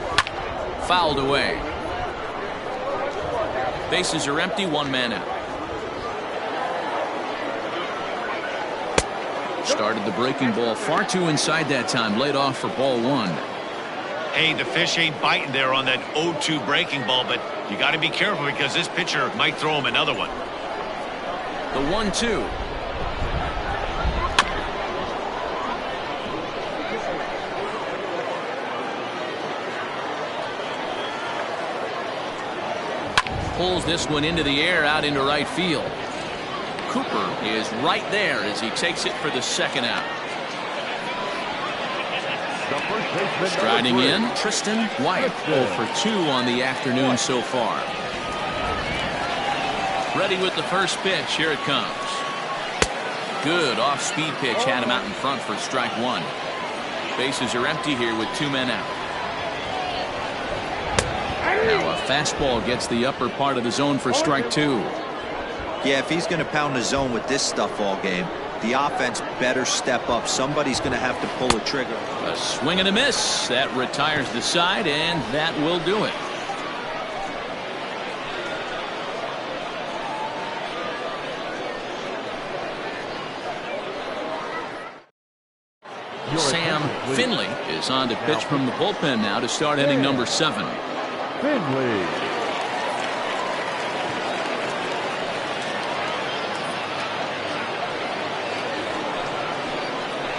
Fouled away. Bases are empty, 1 man out. Started the breaking ball far too inside that time. Laid off for ball 1. Hey, the fish ain't biting there on that 0-2 breaking ball, but you got to be careful because this pitcher might throw him another one. The 1-2. Pulls this one into the air out into right field. Cooper is right there as he takes it for the 2nd out. Striding in, Tristan White, 0 for 2 on the afternoon so far. Ready with the first pitch. Here it comes. Good off-speed pitch. Had him out in front for strike 1. Bases are empty here with 2 men out. Now a fastball gets the upper part of the zone for strike 2. Yeah, if he's going to pound the zone with this stuff all game, the offense better step up. Somebody's going to have to pull a trigger. A swing and a miss. That retires the side, and that will do it. Sam Finley is on to pitch from the bullpen now to start inning number 7. Finley.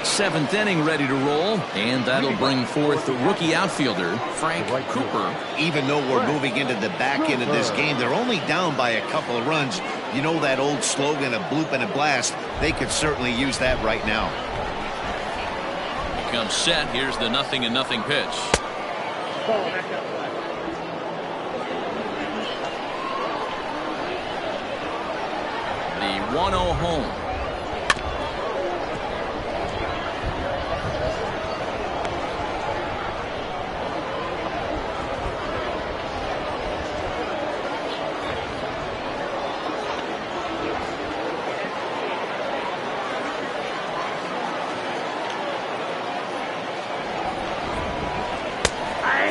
7th inning ready to roll, and that'll bring forth the rookie outfielder Frank Cooper. Even though we're moving into the back end of this game, they're only down by a couple of runs. You know that old slogan, a bloop and a blast. They could certainly use that right now. He comes set. Here's the 0-0 pitch. The 1-0 home.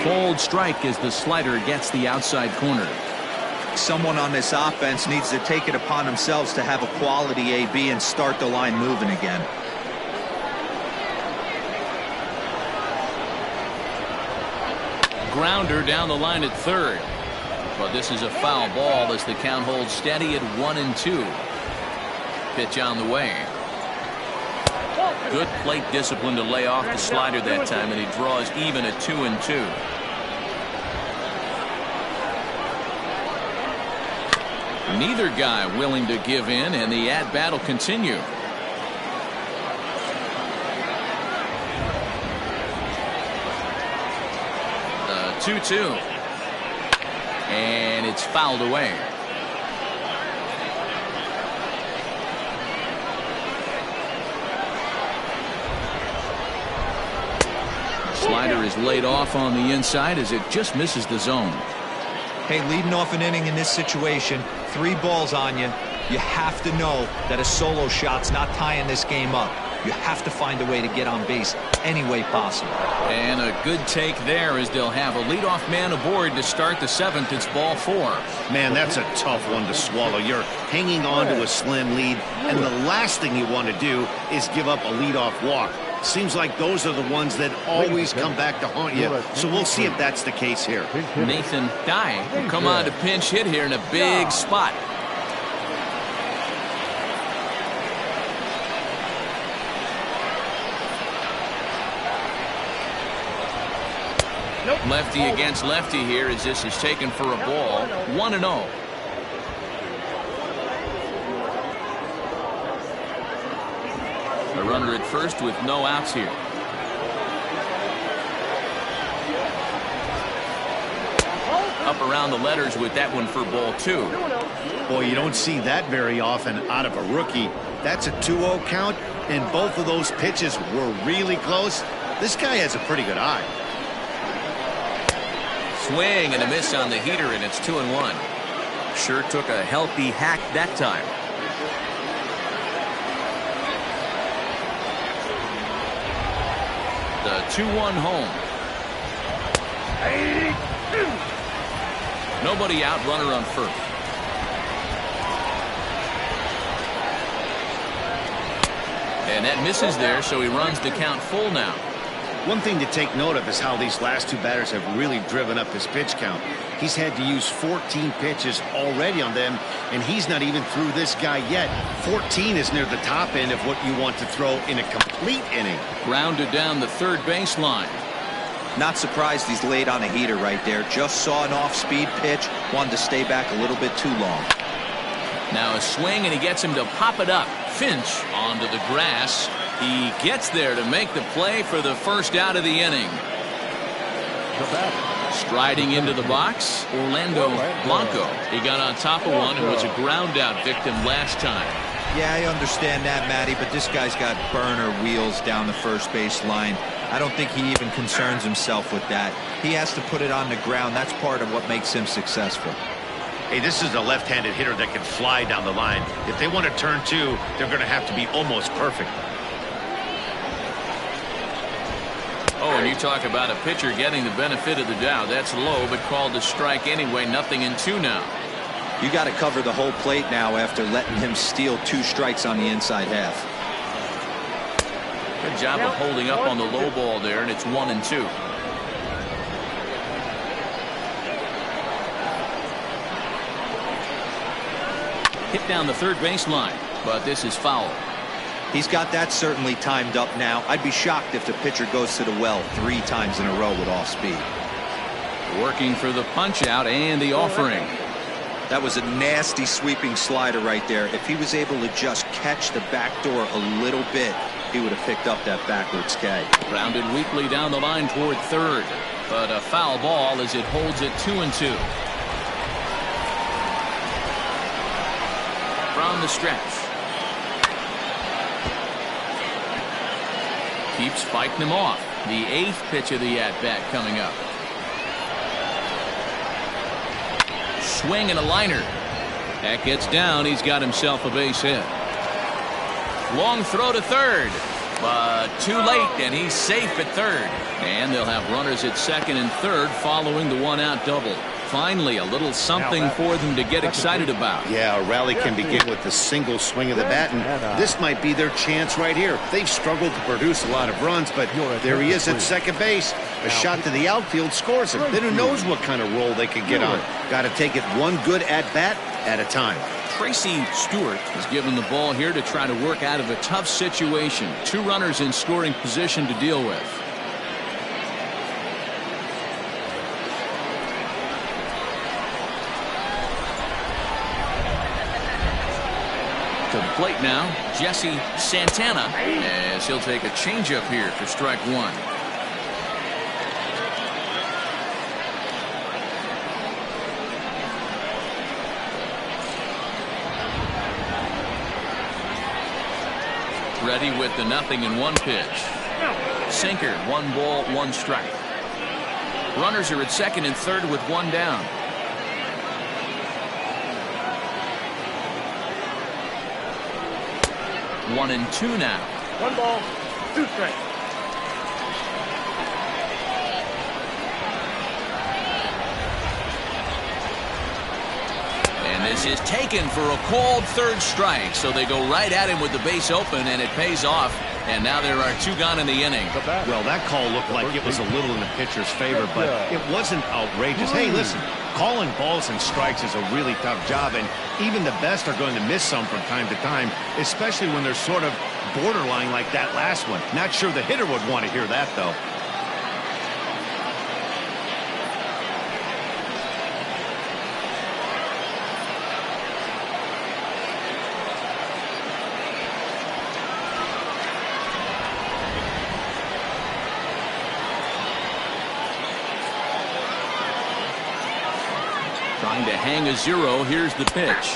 Cold strike as the slider gets the outside corner. Someone on this offense needs to take it upon themselves to have a quality AB and start the line moving again. Grounder down the line at third. But this is a foul ball as the count holds steady at 1-2. Pitch on the way. Good plate discipline to lay off the slider that time, and he draws even at 2-2. Neither guy willing to give in, and the at-bat will continue. 2-2. And it's fouled away. Slider is laid off on the inside as it just misses the zone. Hey, leading off an inning in this situation, 3 balls on you. You have to know that a solo shot's not tying this game up. You have to find a way to get on base any way possible. And a good take there as they'll have a leadoff man aboard to start the 7th. It's ball 4. Man, that's a tough one to swallow. You're hanging on to a slim lead, and the last thing you want to do is give up a leadoff walk. Seems like those are the ones that always come back to haunt you. So we'll see if that's the case here. Nathan Dye will come on to pinch hit here in a big spot. Lefty against lefty here as this is taken for a ball. 1-0. A runner at first with no outs here. Up around the letters with that one for ball 2. Boy, you don't see that very often out of a rookie. That's a 2-0 count, and both of those pitches were really close. This guy has a pretty good eye. Swing and a miss on the heater, and it's 2-1. Sure took a healthy hack that time. The 2-1 home. Nobody out, runner on first. And that misses there, so he runs the count full now. One thing to take note of is how these last 2 batters have really driven up his pitch count. He's had to use 14 pitches already on them, and he's not even through this guy yet. 14 is near the top end of what you want to throw in a complete inning. Grounded down the third baseline. Not surprised he's laid on a heater right there. Just saw an off-speed pitch. Wanted to stay back a little bit too long. Now a swing, and he gets him to pop it up. Finch onto the grass. He gets there to make the play for the first out of the inning. Striding into the box, Orlando Blanco. He got on top of one and was a ground out victim last time. Yeah, I understand that, Matty, but this guy's got burner wheels down the first base line. I don't think he even concerns himself with that. He has to put it on the ground. That's part of what makes him successful. Hey, this is a left-handed hitter that can fly down the line. If they want to turn 2, they're going to have to be almost perfect. Oh, and you talk about a pitcher getting the benefit of the doubt. That's low, but called a strike anyway. 0-2 now. You got to cover the whole plate now after letting him steal 2 strikes on the inside half. Good job of holding up on the low ball there, and it's 1-2. Hit down the third baseline, but this is foul. He's got that certainly timed up now. I'd be shocked if the pitcher goes to the well 3 times in a row with off speed. Working for the punch out and the offering. That was a nasty sweeping slider right there. If he was able to just catch the back door a little bit, he would have picked up that backwards K. Grounded weakly down the line toward third, but a foul ball as it holds it 2-2. From the stretch. Keeps fighting him off. The 8th pitch of the at-bat coming up. Swing and a liner. That gets down. He's got himself a base hit. Long throw to third. But too late, and he's safe at third. And they'll have runners at second and third following the one-out double. Finally, a little something for them to get excited about. Yeah, a rally can begin with a single swing of the bat, and this might be their chance right here. They've struggled to produce a lot of runs, but there he is at second base. A shot to the outfield scores him. Then who knows what kind of roll they could get on. Got to take it one good at-bat at a time. Tracy Stewart is given the ball here to try to work out of a tough situation. Two runners in scoring position to deal with. To the plate now, Jesse Santana, as he'll take a changeup here for strike one. Ready with the 0-1 pitch. Sinker, 1 ball, 1 strike. Runners are at second and third with 1 down. One and two now. 1 ball, 2 strikes. And this is taken for a called third strike. So they go right at him with the base open, and it pays off. And now there are 2 gone in the inning. Well, that call looked like it was a little in the pitcher's favor, but it wasn't outrageous. Hey, listen, calling balls and strikes is a really tough job, and even the best are going to miss some from time to time, especially when they're sort of borderline like that last one. Not sure the hitter would want to hear that, though. Trying to hang a 0. Here's the pitch.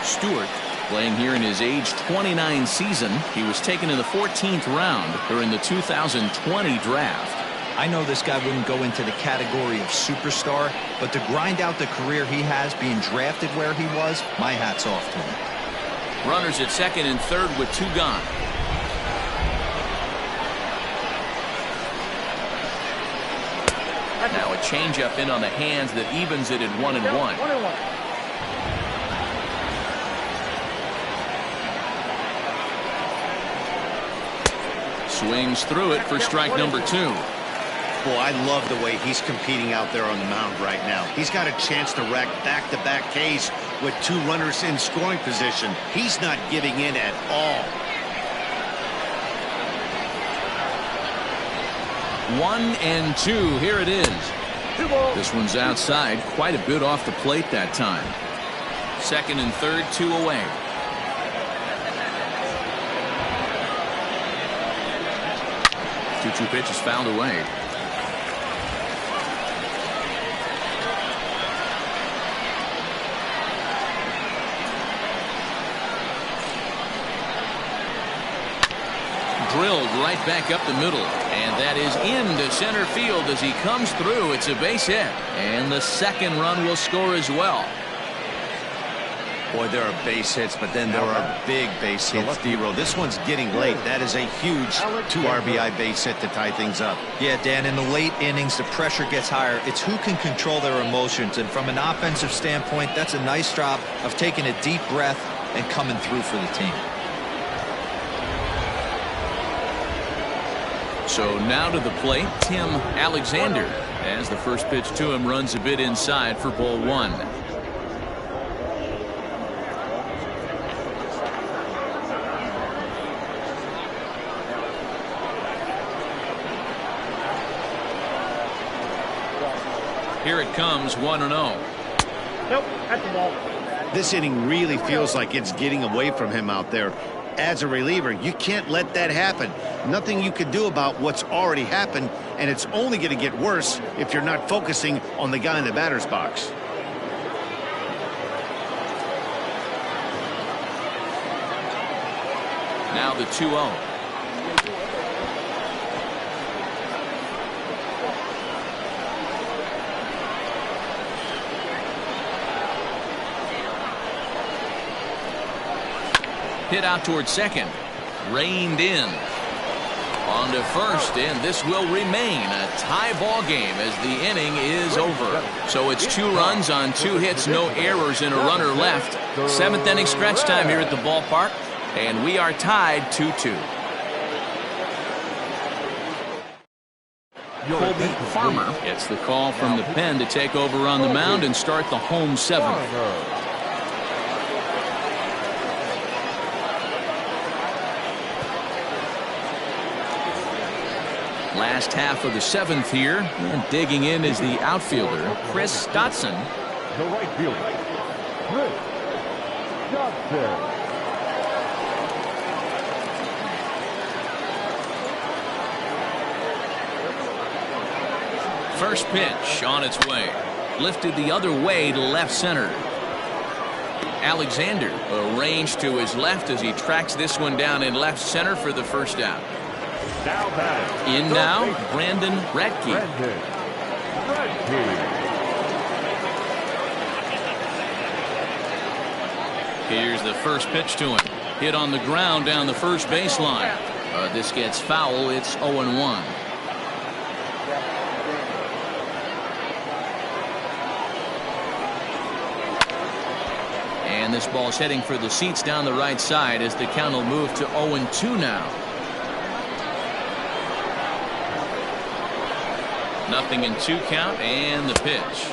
Stewart playing here in his age 29 season. He was taken in the 14th round during the 2020 draft. I know this guy wouldn't go into the category of superstar, but to grind out the career he has being drafted where he was, my hat's off to him. Runners at second and third with 2 gone. Now a changeup in on the hands that evens it at 1 and 1. 1 and 1. Swings through it for strike number 2. Boy, I love the way he's competing out there on the mound right now. He's got a chance to rack back-to-back Ks with 2 runners in scoring position. He's not giving in at all. 1 and 2. Here it is. 2 balls. This one's outside, quite a bit off the plate that time. Second and third, 2 away. Two pitches fouled away. Drilled right back up the middle, and that is into center field as he comes through. It's a base hit, and the second run will score as well. Boy, there are base hits, but then there are big base hits, D-Row. This one's getting late. That is a huge 2 RBI base hit to tie things up. Yeah, Dan, in the late innings, the pressure gets higher. It's who can control their emotions, and from an offensive standpoint, that's a nice job of taking a deep breath and coming through for the team. So now to the plate, Tim Alexander, as the first pitch to him runs a bit inside for ball 1. Here it comes, 1-0. Nope, that's the ball. This inning really feels like it's getting away from him out there. As a reliever, you can't let that happen. Nothing you can do about what's already happened, and it's only going to get worse if you're not focusing on the guy in the batter's box. Now the 2-0. Hit out towards second. Reined in. On to first, and this will remain a tie ball game as the inning is over. So it's 2 runs on 2 hits, no errors, and a runner left. 7th inning stretch time here at the ballpark, and we are tied 2-2. Colby Farmer gets the call from the pen to take over on the mound and start the home 7th. Last half of the 7th here, and digging in is the outfielder, Chris Dotson. The right fielder, Chris Dotson. First pitch on its way. Lifted the other way to left center. Alexander arranged to his left as he tracks this one down in left center for the first out. In now, Brandon Radke. Here's the first pitch to him. Hit on the ground down the first baseline. This gets foul. It's 0-1. And this ball's heading for the seats down the right side as the count will move to 0-2 now. Nothing in 2 count, and the pitch.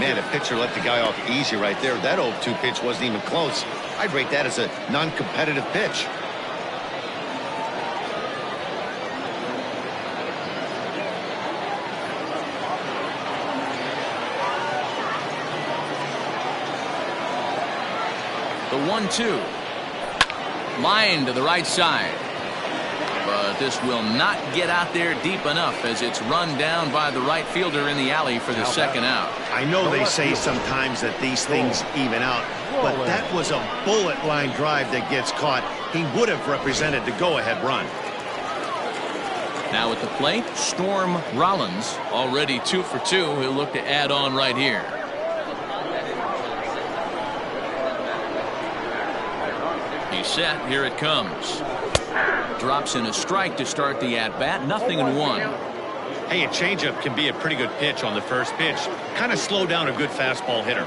Man, a pitcher let the guy off easy right there. That 0-2 pitch wasn't even close. I'd rate that as a non-competitive pitch. The 1-2. Line to the right side. But this will not get out there deep enough as it's run down by the right fielder in the alley for the second out. I know they say sometimes that these things even out, but that was a bullet line drive that gets caught. He would have represented the go-ahead run. Now at the plate, Storm Rollins, already 2 for 2. He'll look to add on right here. He's set. Here it comes. Drops in a strike to start the at-bat. 0-1. Hey, a changeup can be a pretty good pitch on the first pitch. Kind of slow down a good fastball hitter.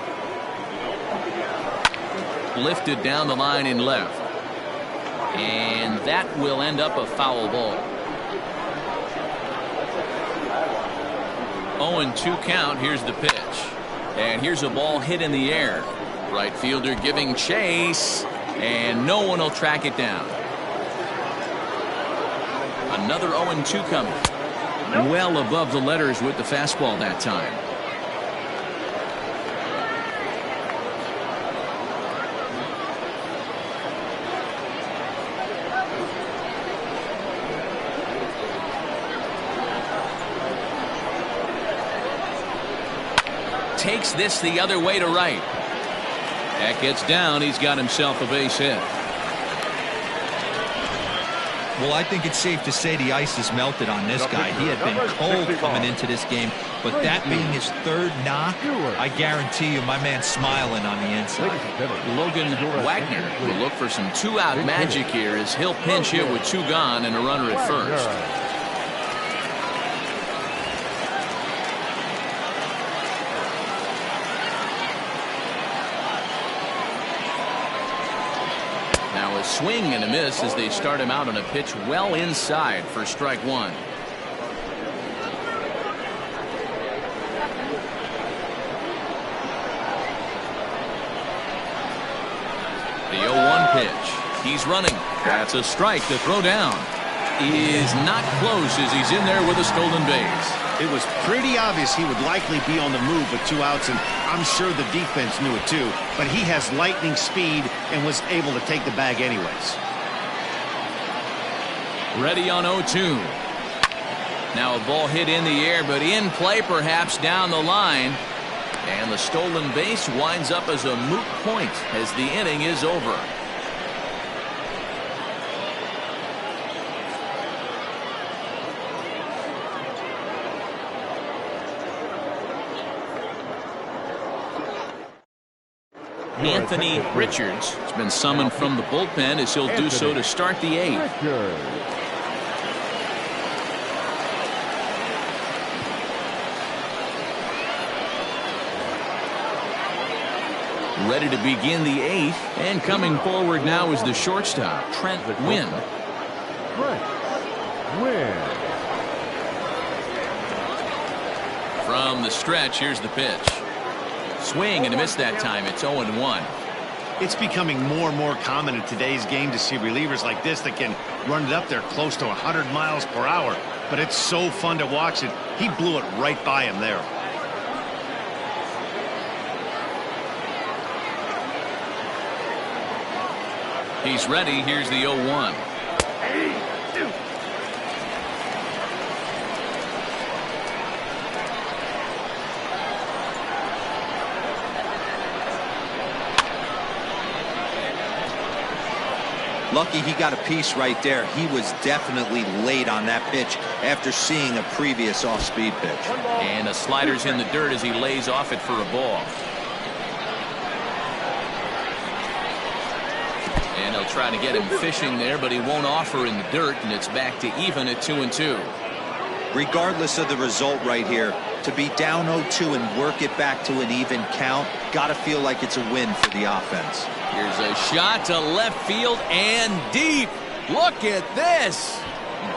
Lifted down the line in left. And that will end up a foul ball. 0-2 count. Here's the pitch. And here's a ball hit in the air. Right fielder giving chase. And no one will track it down. Another 0-2 coming. Well above the letters with the fastball that time. Takes this the other way to right. That gets down. He's got himself a base hit. Well, I think it's safe to say the ice has melted on this guy. He had been cold coming into this game, but that being his 3rd knock, I guarantee you my man's smiling on the inside. Logan Wagner will look for some 2-out magic here as he'll pinch hit with 2 gone and a runner at first. Now a swing and a miss as they start him out on a pitch well inside for strike 1. The 0-1 pitch. He's running. That's a strike to throw down. He is not close as he's in there with a stolen base. It was pretty obvious he would likely be on the move with 2 outs, and I'm sure the defense knew it too. But he has lightning speed and was able to take the bag anyways. Ready on 0-2. Now a ball hit in the air, but in play perhaps down the line. And the stolen base winds up as a moot point as the inning is over. Anthony Richards has been summoned from the bullpen as he'll do so to start the 8th. ready to begin the 8th. And coming forward now is the shortstop, Trent Wynn. From the stretch, here's the pitch. Swing and a miss that time. It's 0-1. It's becoming more and more common in today's game to see relievers like this that can run it up there close to 100 miles per hour. But it's so fun to watch it. He blew it right by him there. He's ready. Here's the 0-1. Lucky he got a piece right there. He was definitely late on that pitch after seeing a previous off-speed pitch. And a slider's in the dirt as he lays off it for a ball. And they'll try to get him fishing there, but he won't offer in the dirt, and it's back to even at 2-2. Regardless of the result right here, to be down 0-2 and work it back to an even count, gotta feel like it's a win for the offense. Here's a shot to left field and deep. Look at this.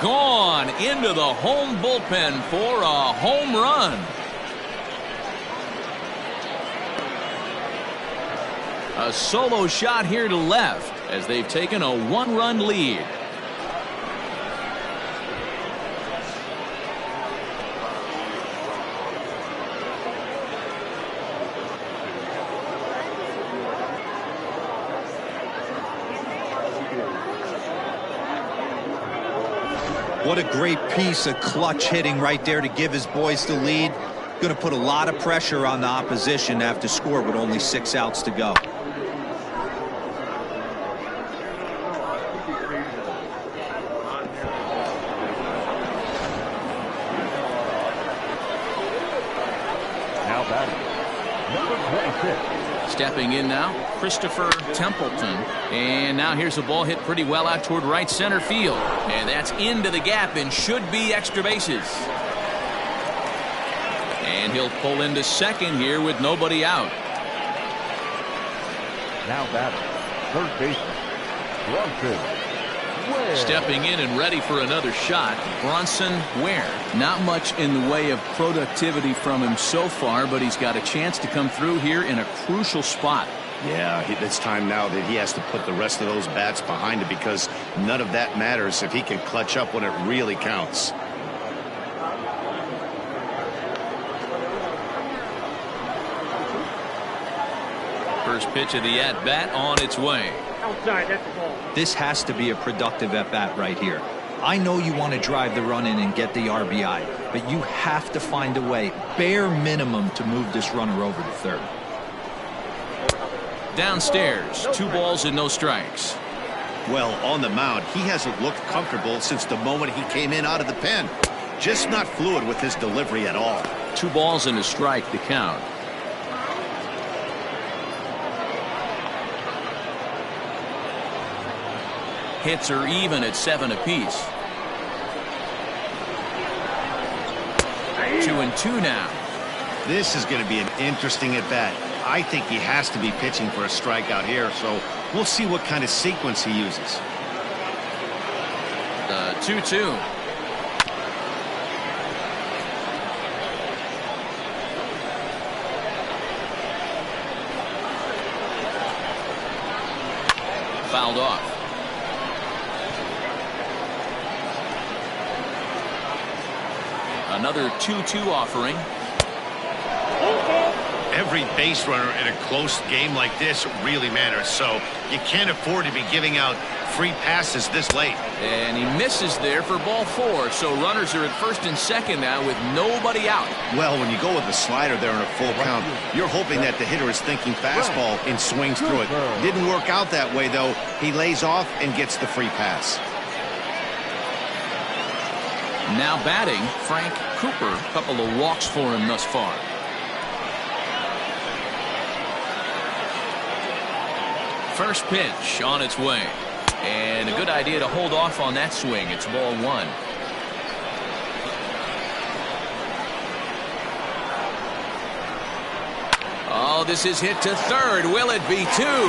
Gone into the home bullpen for a home run. A solo shot here to left as they've taken a 1-run lead. What a great piece of clutch hitting right there to give his boys the lead. Going to put a lot of pressure on the opposition to have to score with only 6 outs to go. Now batting, number 26. Stepping in now, Christopher Templeton. And now here's a ball hit pretty well out toward right center field. And that's into the gap and should be extra bases. And he'll pull into second here with nobody out. Now batting, third baseman, Bronson Ware. Stepping in and ready for another shot, Bronson Ware. Not much in the way of productivity from him so far, but he's got a chance to come through here in a crucial spot. Yeah, it's time now that he has to put the rest of those bats behind it, because none of that matters if he can clutch up when it really counts. First pitch of the at-bat on its way. Outside, that's the ball. This has to be a productive at-bat right here. I know you want to drive the run in and get the RBI, but you have to find a way, bare minimum, to move this runner over to third. Downstairs, 2 balls and no strikes. Well, on the mound, he hasn't looked comfortable since the moment he came in out of the pen. Just not fluid with his delivery at all. 2 balls and a strike to count. Hits are even at 7 apiece. 2-2 now. This is going to be an interesting at bat. I think he has to be pitching for a strikeout here, so we'll see what kind of sequence he uses. 2-2. Fouled off. Another 2-2 offering. Every base runner in a close game like this really matters, so you can't afford to be giving out free passes this late. And he misses there for ball 4, so runners are at first and second now with nobody out. Well, when you go with the slider there in a full count, you're hoping that the hitter is thinking fastball and swings through it. Didn't work out that way, though. He lays off and gets the free pass. Now batting, Frank Cooper. A couple of walks for him thus far. First pitch on its way. And a good idea to hold off on that swing. It's ball 1. Oh, Oh, this is hit to third. Will it be two?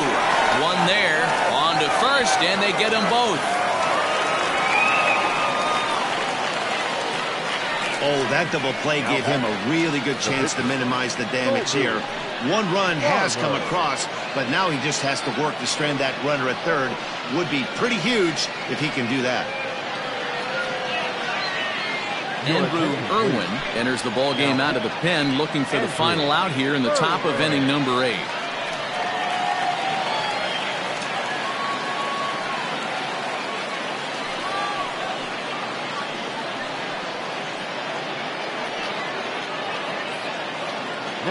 One there. On to first, and they get them both. Oh, that double play gave him a really good chance to minimize the damage here. One run has come across, but now he just has to work to strand that runner at third. Would be pretty huge if he can do that. Andrew Irwin enters the ball game out of the pen, looking for the final out here in the top of inning number 8.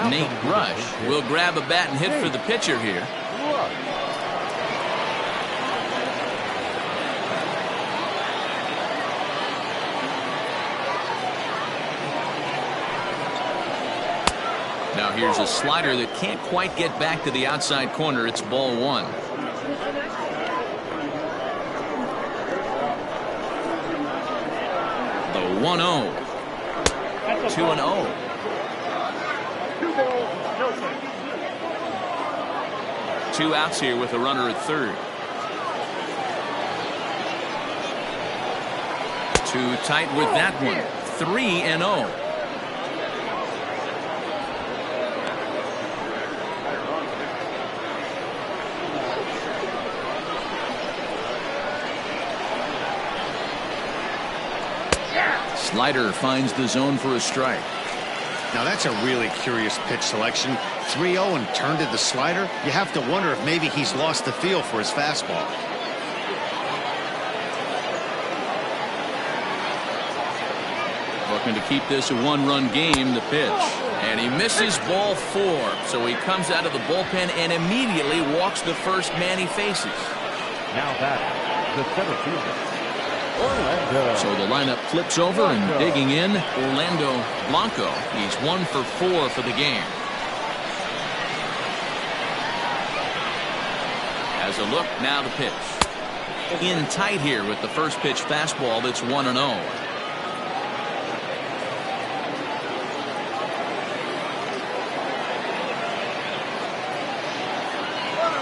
Nate Rush will grab a bat and hit for the pitcher here. Now here's a slider that can't quite get back to the outside corner. It's ball 1. The 1-0. 2-0. 2 outs here with a runner at third. Too tight with that one. 3-0. Slider finds the zone for a strike. Now that's a really curious pitch selection. 3-0 and turned to the slider. You have to wonder if maybe he's lost the feel for his fastball. Looking to keep this a 1-run game, the pitch. And he misses ball 4. So he comes out of the bullpen and immediately walks the first man he faces. Now that the center fielder, Orlando. So the lineup flips over and digging in, Orlando Blanco. He's 1 for 4 for the game. As a look, now the pitch. In tight here with the first pitch fastball that's 1-0.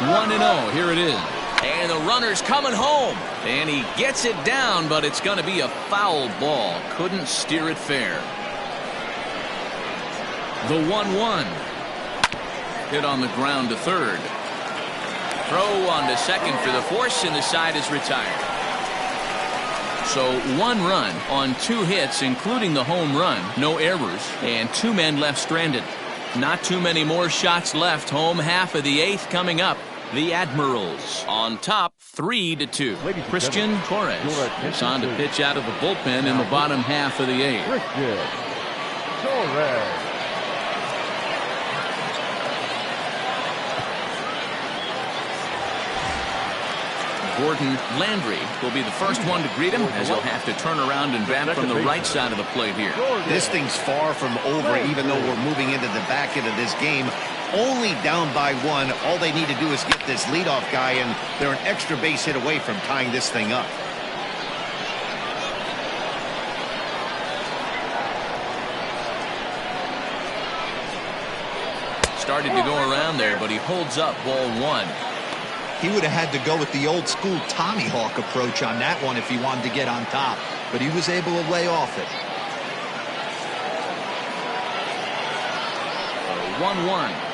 1-0. Here it is. And the runner's coming home. And he gets it down, but it's going to be a foul ball. Couldn't steer it fair. The 1-1. Hit on the ground to third. Throw on to second for the force, and the side is retired. So 1 run on 2 hits, including the home run. No errors, and 2 men left stranded. Not too many more shots left. Home half of the 8th coming up. The Admirals on top 3-2. Christian Torres is on to pitch out of the bullpen in the bottom half of the 8th. Christian Torres. Gordon Landry will be the first one to greet him, as he'll have to turn around and bat from the right side of the plate here. This thing's far from over, even though we're moving into the back end of this game. Only down by 1. All they need to do is get this leadoff guy, and they're an extra base hit away from tying this thing up. Started to go around there, but he holds up ball 1. He would have had to go with the old school Tommy Hawk approach on that one if he wanted to get on top, but he was able to lay off it. 1-1.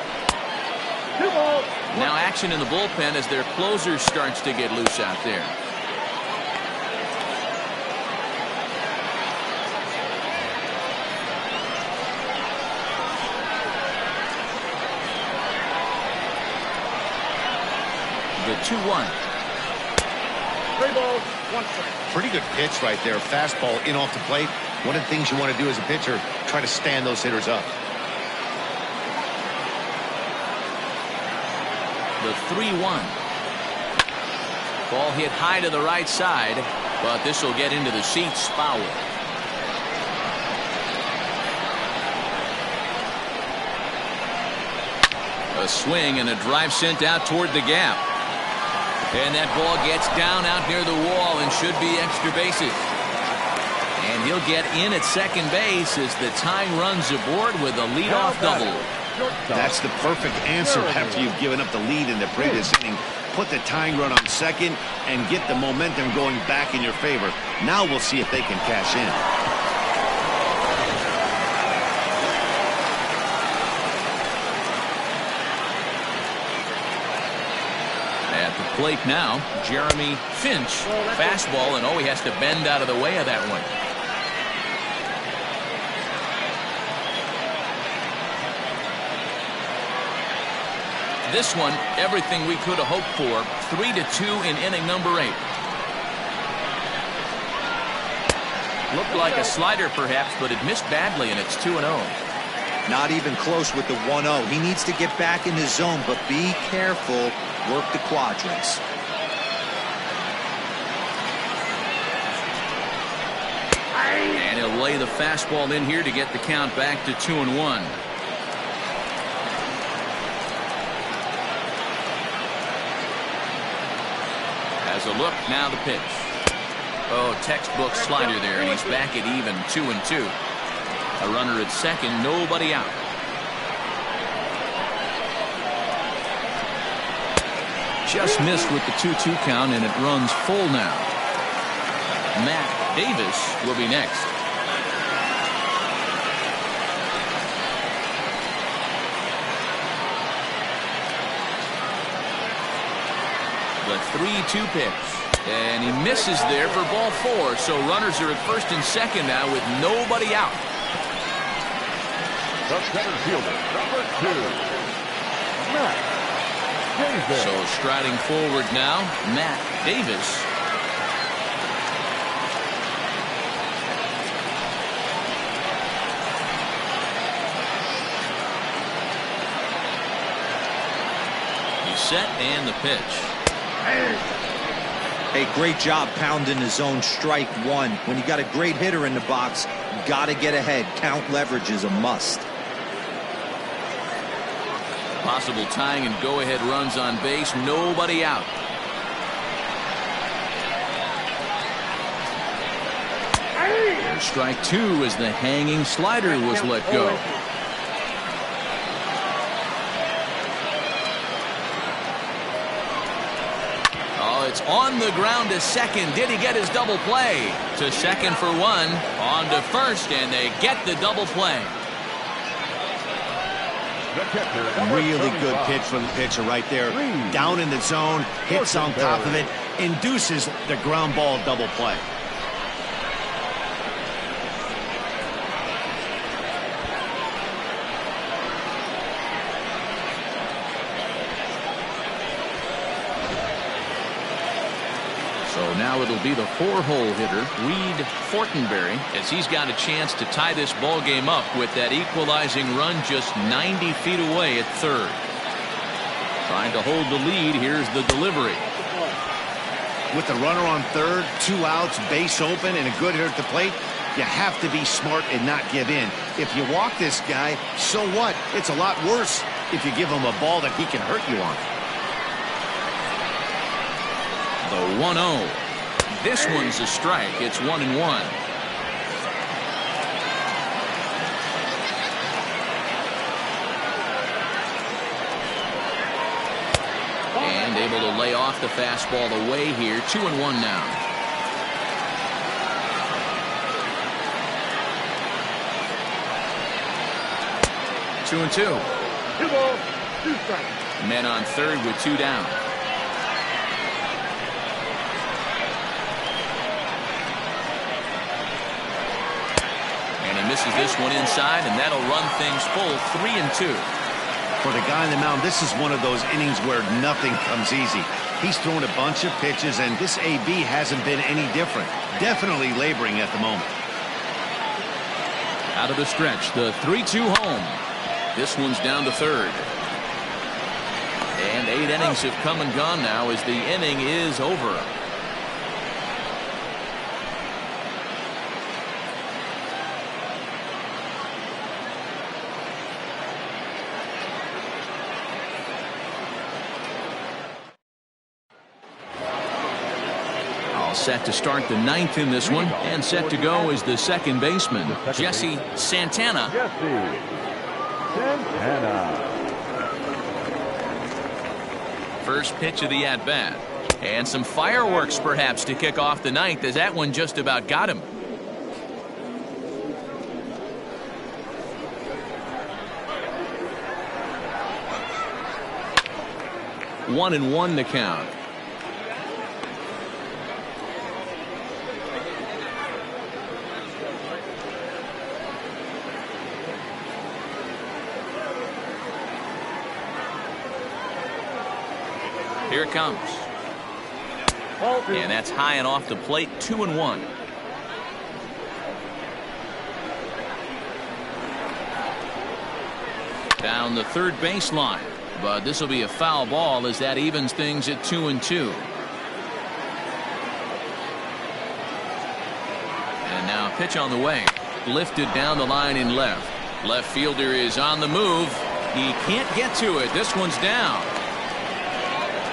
Now action in the bullpen as their closer starts to get loose out there. The 2-1. 3 balls, 1 strike. Pretty good pitch right there. Fastball in off the plate. One of the things you want to do as a pitcher, try to stand those hitters up. The 3-1. Ball hit high to the right side, but this will get into the seats foul. A swing and a drive sent out toward the gap. And that ball gets down out near the wall and should be extra bases. And he'll get in at second base as the tying runs aboard with a leadoff double. That's the perfect answer after you've given up the lead in the previous inning. Put the tying run on second and get the momentum going back in your favor. Now we'll see if they can cash in. At the plate now, Jeremy Finch. Fastball, and he has to bend out of the way of that one. This one, everything we could have hoped for. 3-2 in inning number 8. Looked like a slider perhaps, but it missed badly, and it's 2-0. Not even close with the 1-0. He needs to get back in his zone, but be careful. Work the quadrants. And he'll lay the fastball in here to get the count back to 2-1. Has a look, now the pitch. Textbook slider there, and he's back at even 2-2. A runner at second, nobody out. Just missed with the 2-2 count, and it runs full now. Matt Davis will be next. The 3-2 pitch. And he misses there for ball 4. So runners are at first and second now with nobody out. The center fielder, number 2, Matt Davis. So striding forward now, Matt Davis. He's set and the pitch. Hey, great job pounding his own strike 1. When you got a great hitter in the box, you got to get ahead. Count leverage is a must. Possible tying and go-ahead runs on base. Nobody out. There's strike 2 as the hanging slider was let go. It's on the ground to second. Did he get his double play? To second for 1. On to first, and they get the double play. Really good pitch from the pitcher right there. Down in the zone, hits on top of it, induces the ground ball double play. So now it'll be the 4-hole hitter, Reed Fortenberry, as he's got a chance to tie this ball game up with that equalizing run just 90 feet away at third. Trying to hold the lead. Here's the delivery. With the runner on third, 2 outs, base open, and a good hitter at the plate, you have to be smart and not give in. If you walk this guy, so what? It's a lot worse if you give him a ball that he can hurt you on. The 1-0. This one's a strike. It's 1-1. And able to lay off the fastball away here. 2-1 now. Two and 2. 2 balls, 2 strikes. Men on third with 2 down. Misses this one inside, and that'll run things full. 3-2. For the guy on the mound, this is one of those innings where nothing comes easy. He's thrown a bunch of pitches, and this AB hasn't been any different. Definitely laboring at the moment. Out of the stretch, the 3-2 home. This one's down to third. And 8 innings have come and gone now as the inning is over. Set to start the 9th in this one, and set to go is the second baseman, Jesse Santana. Santana. First pitch of the at-bat. And some fireworks perhaps to kick off the ninth, as that one just about got him. One and one the count. Here it comes. And that's high and off the plate. 2-1. Down the third baseline. But this will be a foul ball, as that evens things at 2-2. And now pitch on the way. Lifted down the line in left. Left fielder is on the move. He can't get to it. This one's down.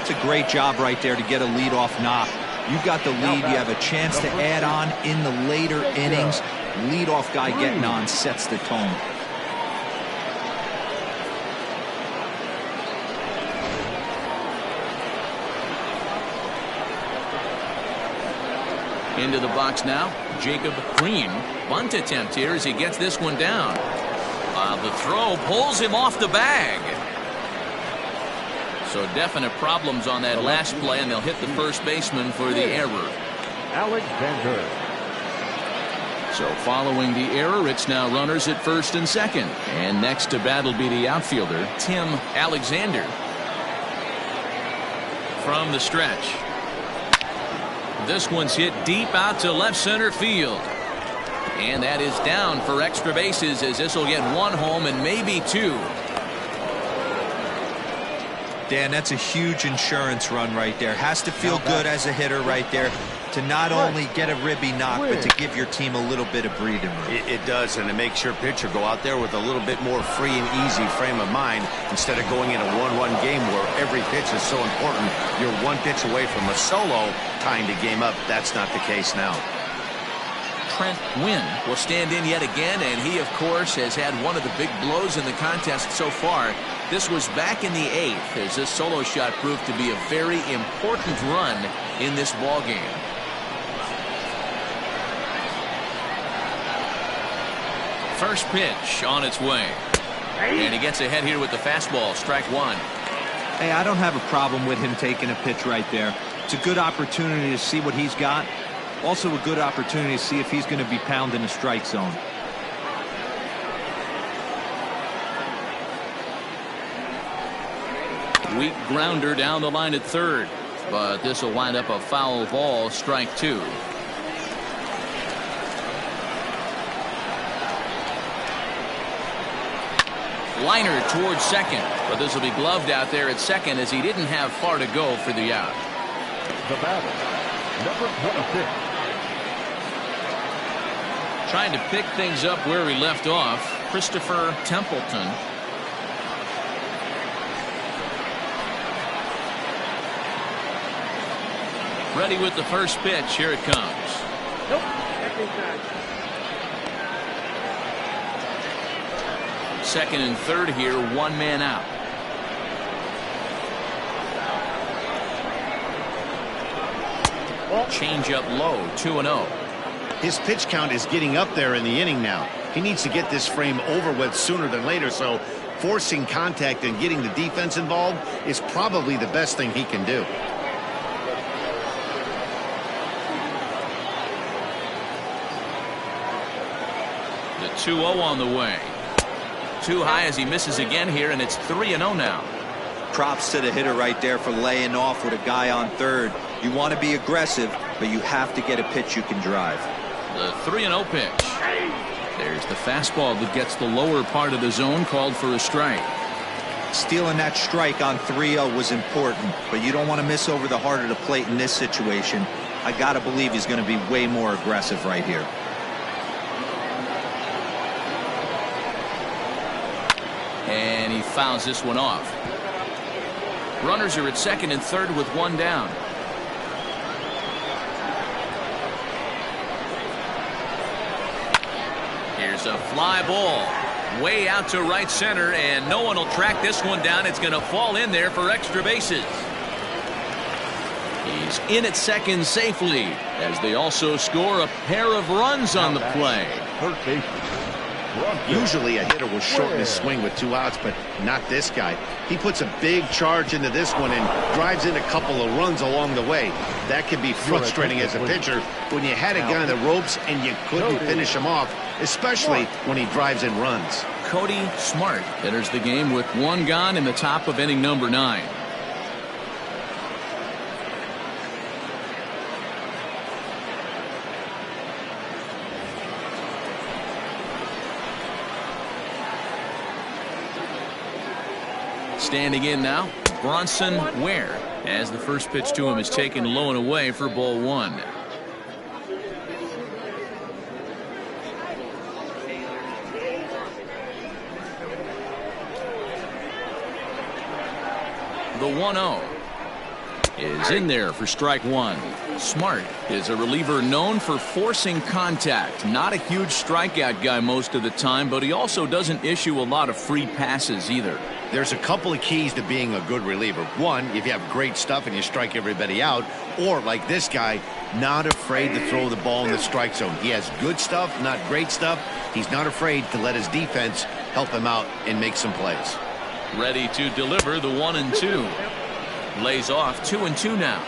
It's a great job right there to get a leadoff knock. You got the lead. You have a chance to add on in the later innings. Leadoff guy getting on sets the tone. Into the box now, Jacob Green. Bunt attempt here as he gets this one down. The throw pulls him off the bag. So definite problems on that last play, and they'll hit the first baseman for the error. Alexander. So following the error, it's now runners at first and second. And next to bat will be the outfielder, Tim Alexander. From the stretch. This one's hit deep out to left center field. And that is down for extra bases, as this will get one home and maybe two. Dan, that's a huge insurance run right there. Has to feel good as a hitter right there to not only get a ribby knock, but to give your team a little bit of breathing room. It does, and it makes your pitcher go out there with a little bit more free and easy frame of mind instead of going in a 1-1 game where every pitch is so important. You're one pitch away from a solo tying the game up. That's not the case now. Trent Wynn will stand in yet again, and he, of course, has had one of the big blows in the contest so far. This was back in the 8th, as this solo shot proved to be a very important run in this ball game. First pitch on its way. And he gets ahead here with the fastball. Strike one. Hey, I don't have a problem with him taking a pitch right there. It's a good opportunity to see what he's got. Also a good opportunity to see if he's going to be pounding the strike zone. Weak grounder down the line at third. But this will wind up a foul ball. Strike two. Liner towards second, but this will be gloved out there at second, as he didn't have far to go for the out. The batter, number 26. Trying to pick things up where he left off, Christopher Templeton. Ready with the first pitch. Here it comes. Nope. Second time. Second and third here, one man out. Change up low, 2-0. His pitch count is getting up there in the inning now. He needs to get this frame over with sooner than later, so forcing contact and getting the defense involved is probably the best thing he can do. The 2-0 on the way. Too high as he misses again here, and it's 3-0 now. Props to the hitter right there for laying off with a guy on third. You want to be aggressive, but you have to get a pitch you can drive. The 3-0 pitch. There's the fastball that gets the lower part of the zone, called for a strike. Stealing that strike on 3-0 was important, but you don't want to miss over the heart of the plate in this situation. I got to believe he's going to be way more aggressive right here. And he fouls this one off. Runners are at second and third with one down. Here's a fly ball. Way out to right center, and no one will track this one down. It's going to fall in there for extra bases. He's in at second safely as they also score a pair of runs on the play. Third baseman. Usually a hitter will shorten his swing with 2 outs, but not this guy. He puts a big charge into this one and drives in a couple of runs along the way. That can be frustrating as a pitcher when you had a guy on the ropes and you couldn't finish him off, especially when he drives in runs. Cody Smart enters the game with 1 gone in the top of inning number 9. Standing in now, Bronson Ware, as the first pitch to him is taken low and away for ball 1. The 1-0 is in there for strike 1. Smart is a reliever known for forcing contact. Not a huge strikeout guy most of the time, but he also doesn't issue a lot of free passes either. There's a couple of keys to being a good reliever. One, if you have great stuff and you strike everybody out, or like this guy, not afraid to throw the ball in the strike zone. He has good stuff, not great stuff. He's not afraid to let his defense help him out and make some plays. Ready to deliver the 1-2. Lays off 2-2 now.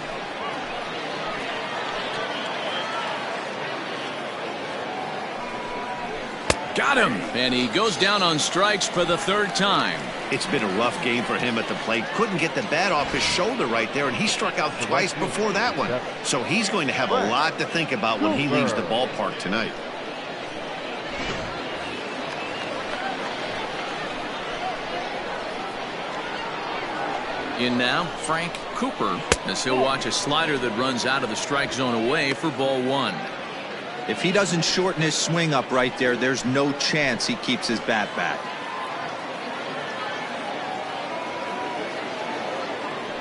Got him, and he goes down on strikes for the 3rd time. It's been a rough game for him at the plate. Couldn't get the bat off his shoulder right there, and he struck out twice before that one. So he's going to have a lot to think about when he leaves the ballpark tonight. In now, Frank Cooper, as he'll watch a slider that runs out of the strike zone away for ball 1. If he doesn't shorten his swing up right there, there's no chance he keeps his bat back.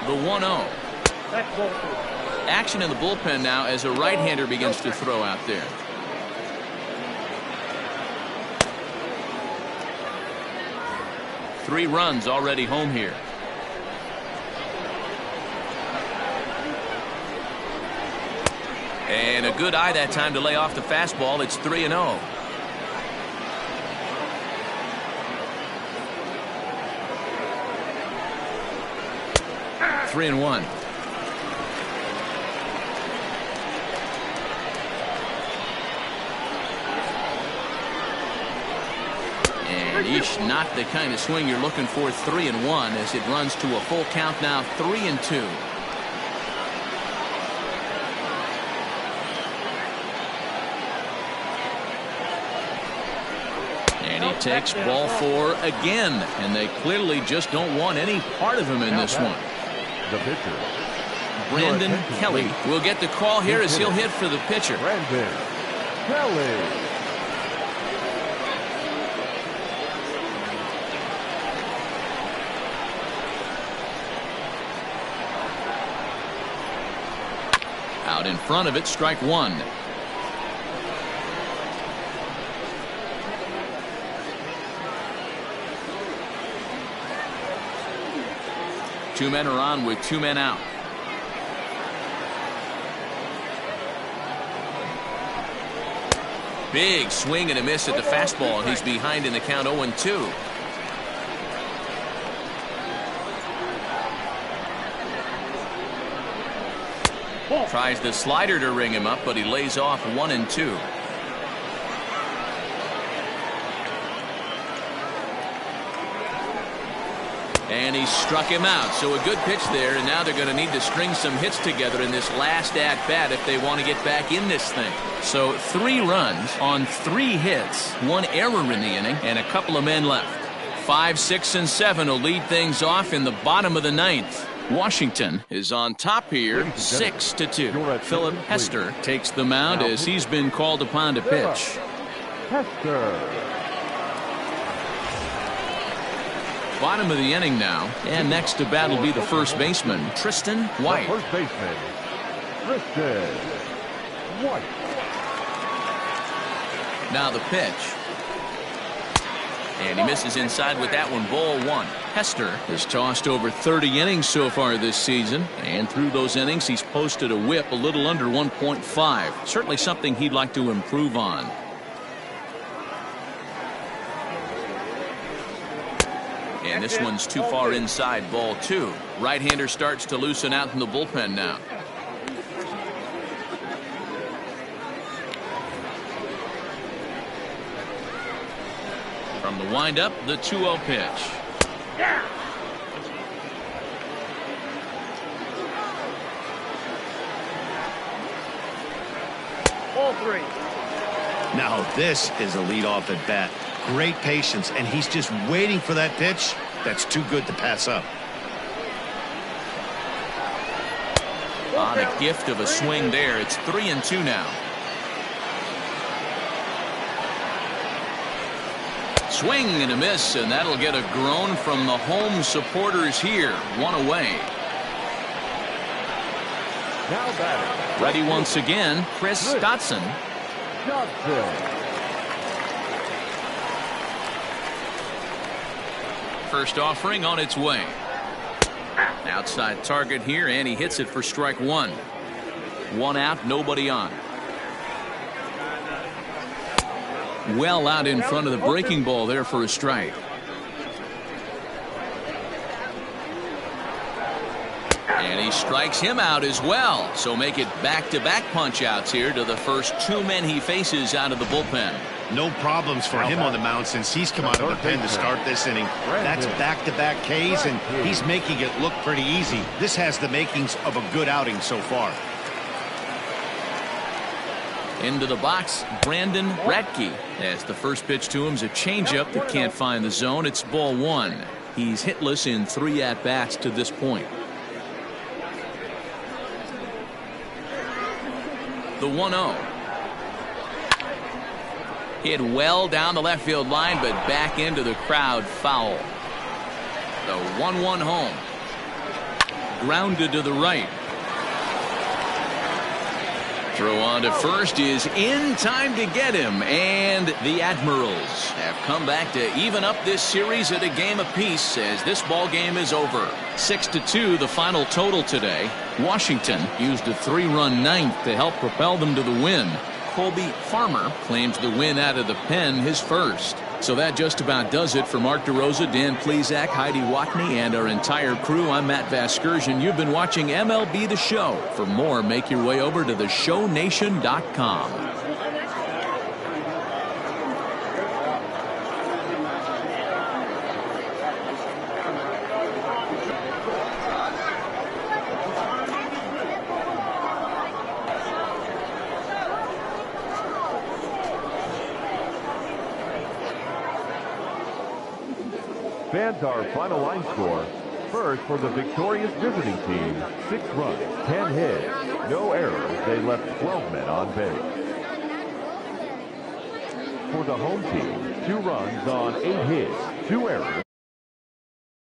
The 1-0. Action in the bullpen now as a right-hander begins to throw out there. Three runs already home here. And a good eye that time to lay off the fastball. It's 3-0. Three and 1. And not the kind of swing you're looking for. 3-1 as it runs to a full count now. 3-2. And he takes ball 4 again, and they clearly just don't want any part of him in this one. The pitcher, Brandon Kelly will get the call here as he'll hit for the pitcher. Brandon Kelly. Out in front of it, strike 1. Two men are on with 2 men out. Big swing and a miss at the fastball, and he's behind in the count. 0-2. Tries the slider to ring him up, but he lays off 1-2. And he struck him out. So a good pitch there, and now they're going to need to string some hits together in this last at-bat if they want to get back in this thing. So 3 runs on 3 hits, 1 error in the inning, and a couple of men left. 5, 6, and 7 will lead things off in the bottom of the 9th. Washington is on top here, 6-2. Philip Hester takes the mound as he's been called upon to pitch. Hester. Bottom of the inning now, and next to bat will be the first baseman, Tristan White. First baseman, Tristan White. Now the pitch. And he misses inside with that one. Ball one. Hester has tossed over 30 innings so far this season, and through those innings he's posted a whip a little under 1.5. Certainly something he'd like to improve on. And this one's too far inside. Ball two. Right-hander starts to loosen out in the bullpen now. From the windup, the 2-0 pitch. Ball three. Now this is a leadoff at bat. Great patience, and he's just waiting for that pitch. That's too good to pass up. On a gift of a swing there. It's 3-2 now. Swing and a miss, and that'll get a groan from the home supporters here. One away. Now batting. Ready once again, Chris Dotson. Johnson. First offering on its way. Outside target here, and he hits it for strike one. One out, nobody on. Well out in front of the breaking ball there for a strike. And he strikes him out as well. So make it back-to-back punch-outs here to the first two men he faces out of the bullpen. No problems for him on the mound since he's come out of the pen to start this inning. That's back-to-back Ks, and he's making it look pretty easy. This has the makings of a good outing so far. Into the box, Brandon Radke, as the first pitch to him's a changeup that can't find the zone. It's ball one. He's hitless in 3 at-bats to this point. The 1-0. Hit well down the left field line, but back into the crowd foul. The 1-1 home. Grounded to the right. Throw on to first is in time to get him, and the Admirals have come back to even up this series at a game apiece as this ball game is over. 6-2 the final total today. Washington used a 3-run ninth to help propel them to the win. Colby Farmer claims the win out of the pen, his first. So that just about does it for Mark DeRosa, Dan Plesac, Heidi Watney, and our entire crew. I'm Matt Vasgersian. You've been watching MLB The Show. For more, make your way over to theshownation.com. Fans, our final line score. First, for the victorious visiting team, 6 runs, 10 hits, no errors. They left 12 men on base. For the home team, 2 runs on 8 hits, 2 errors.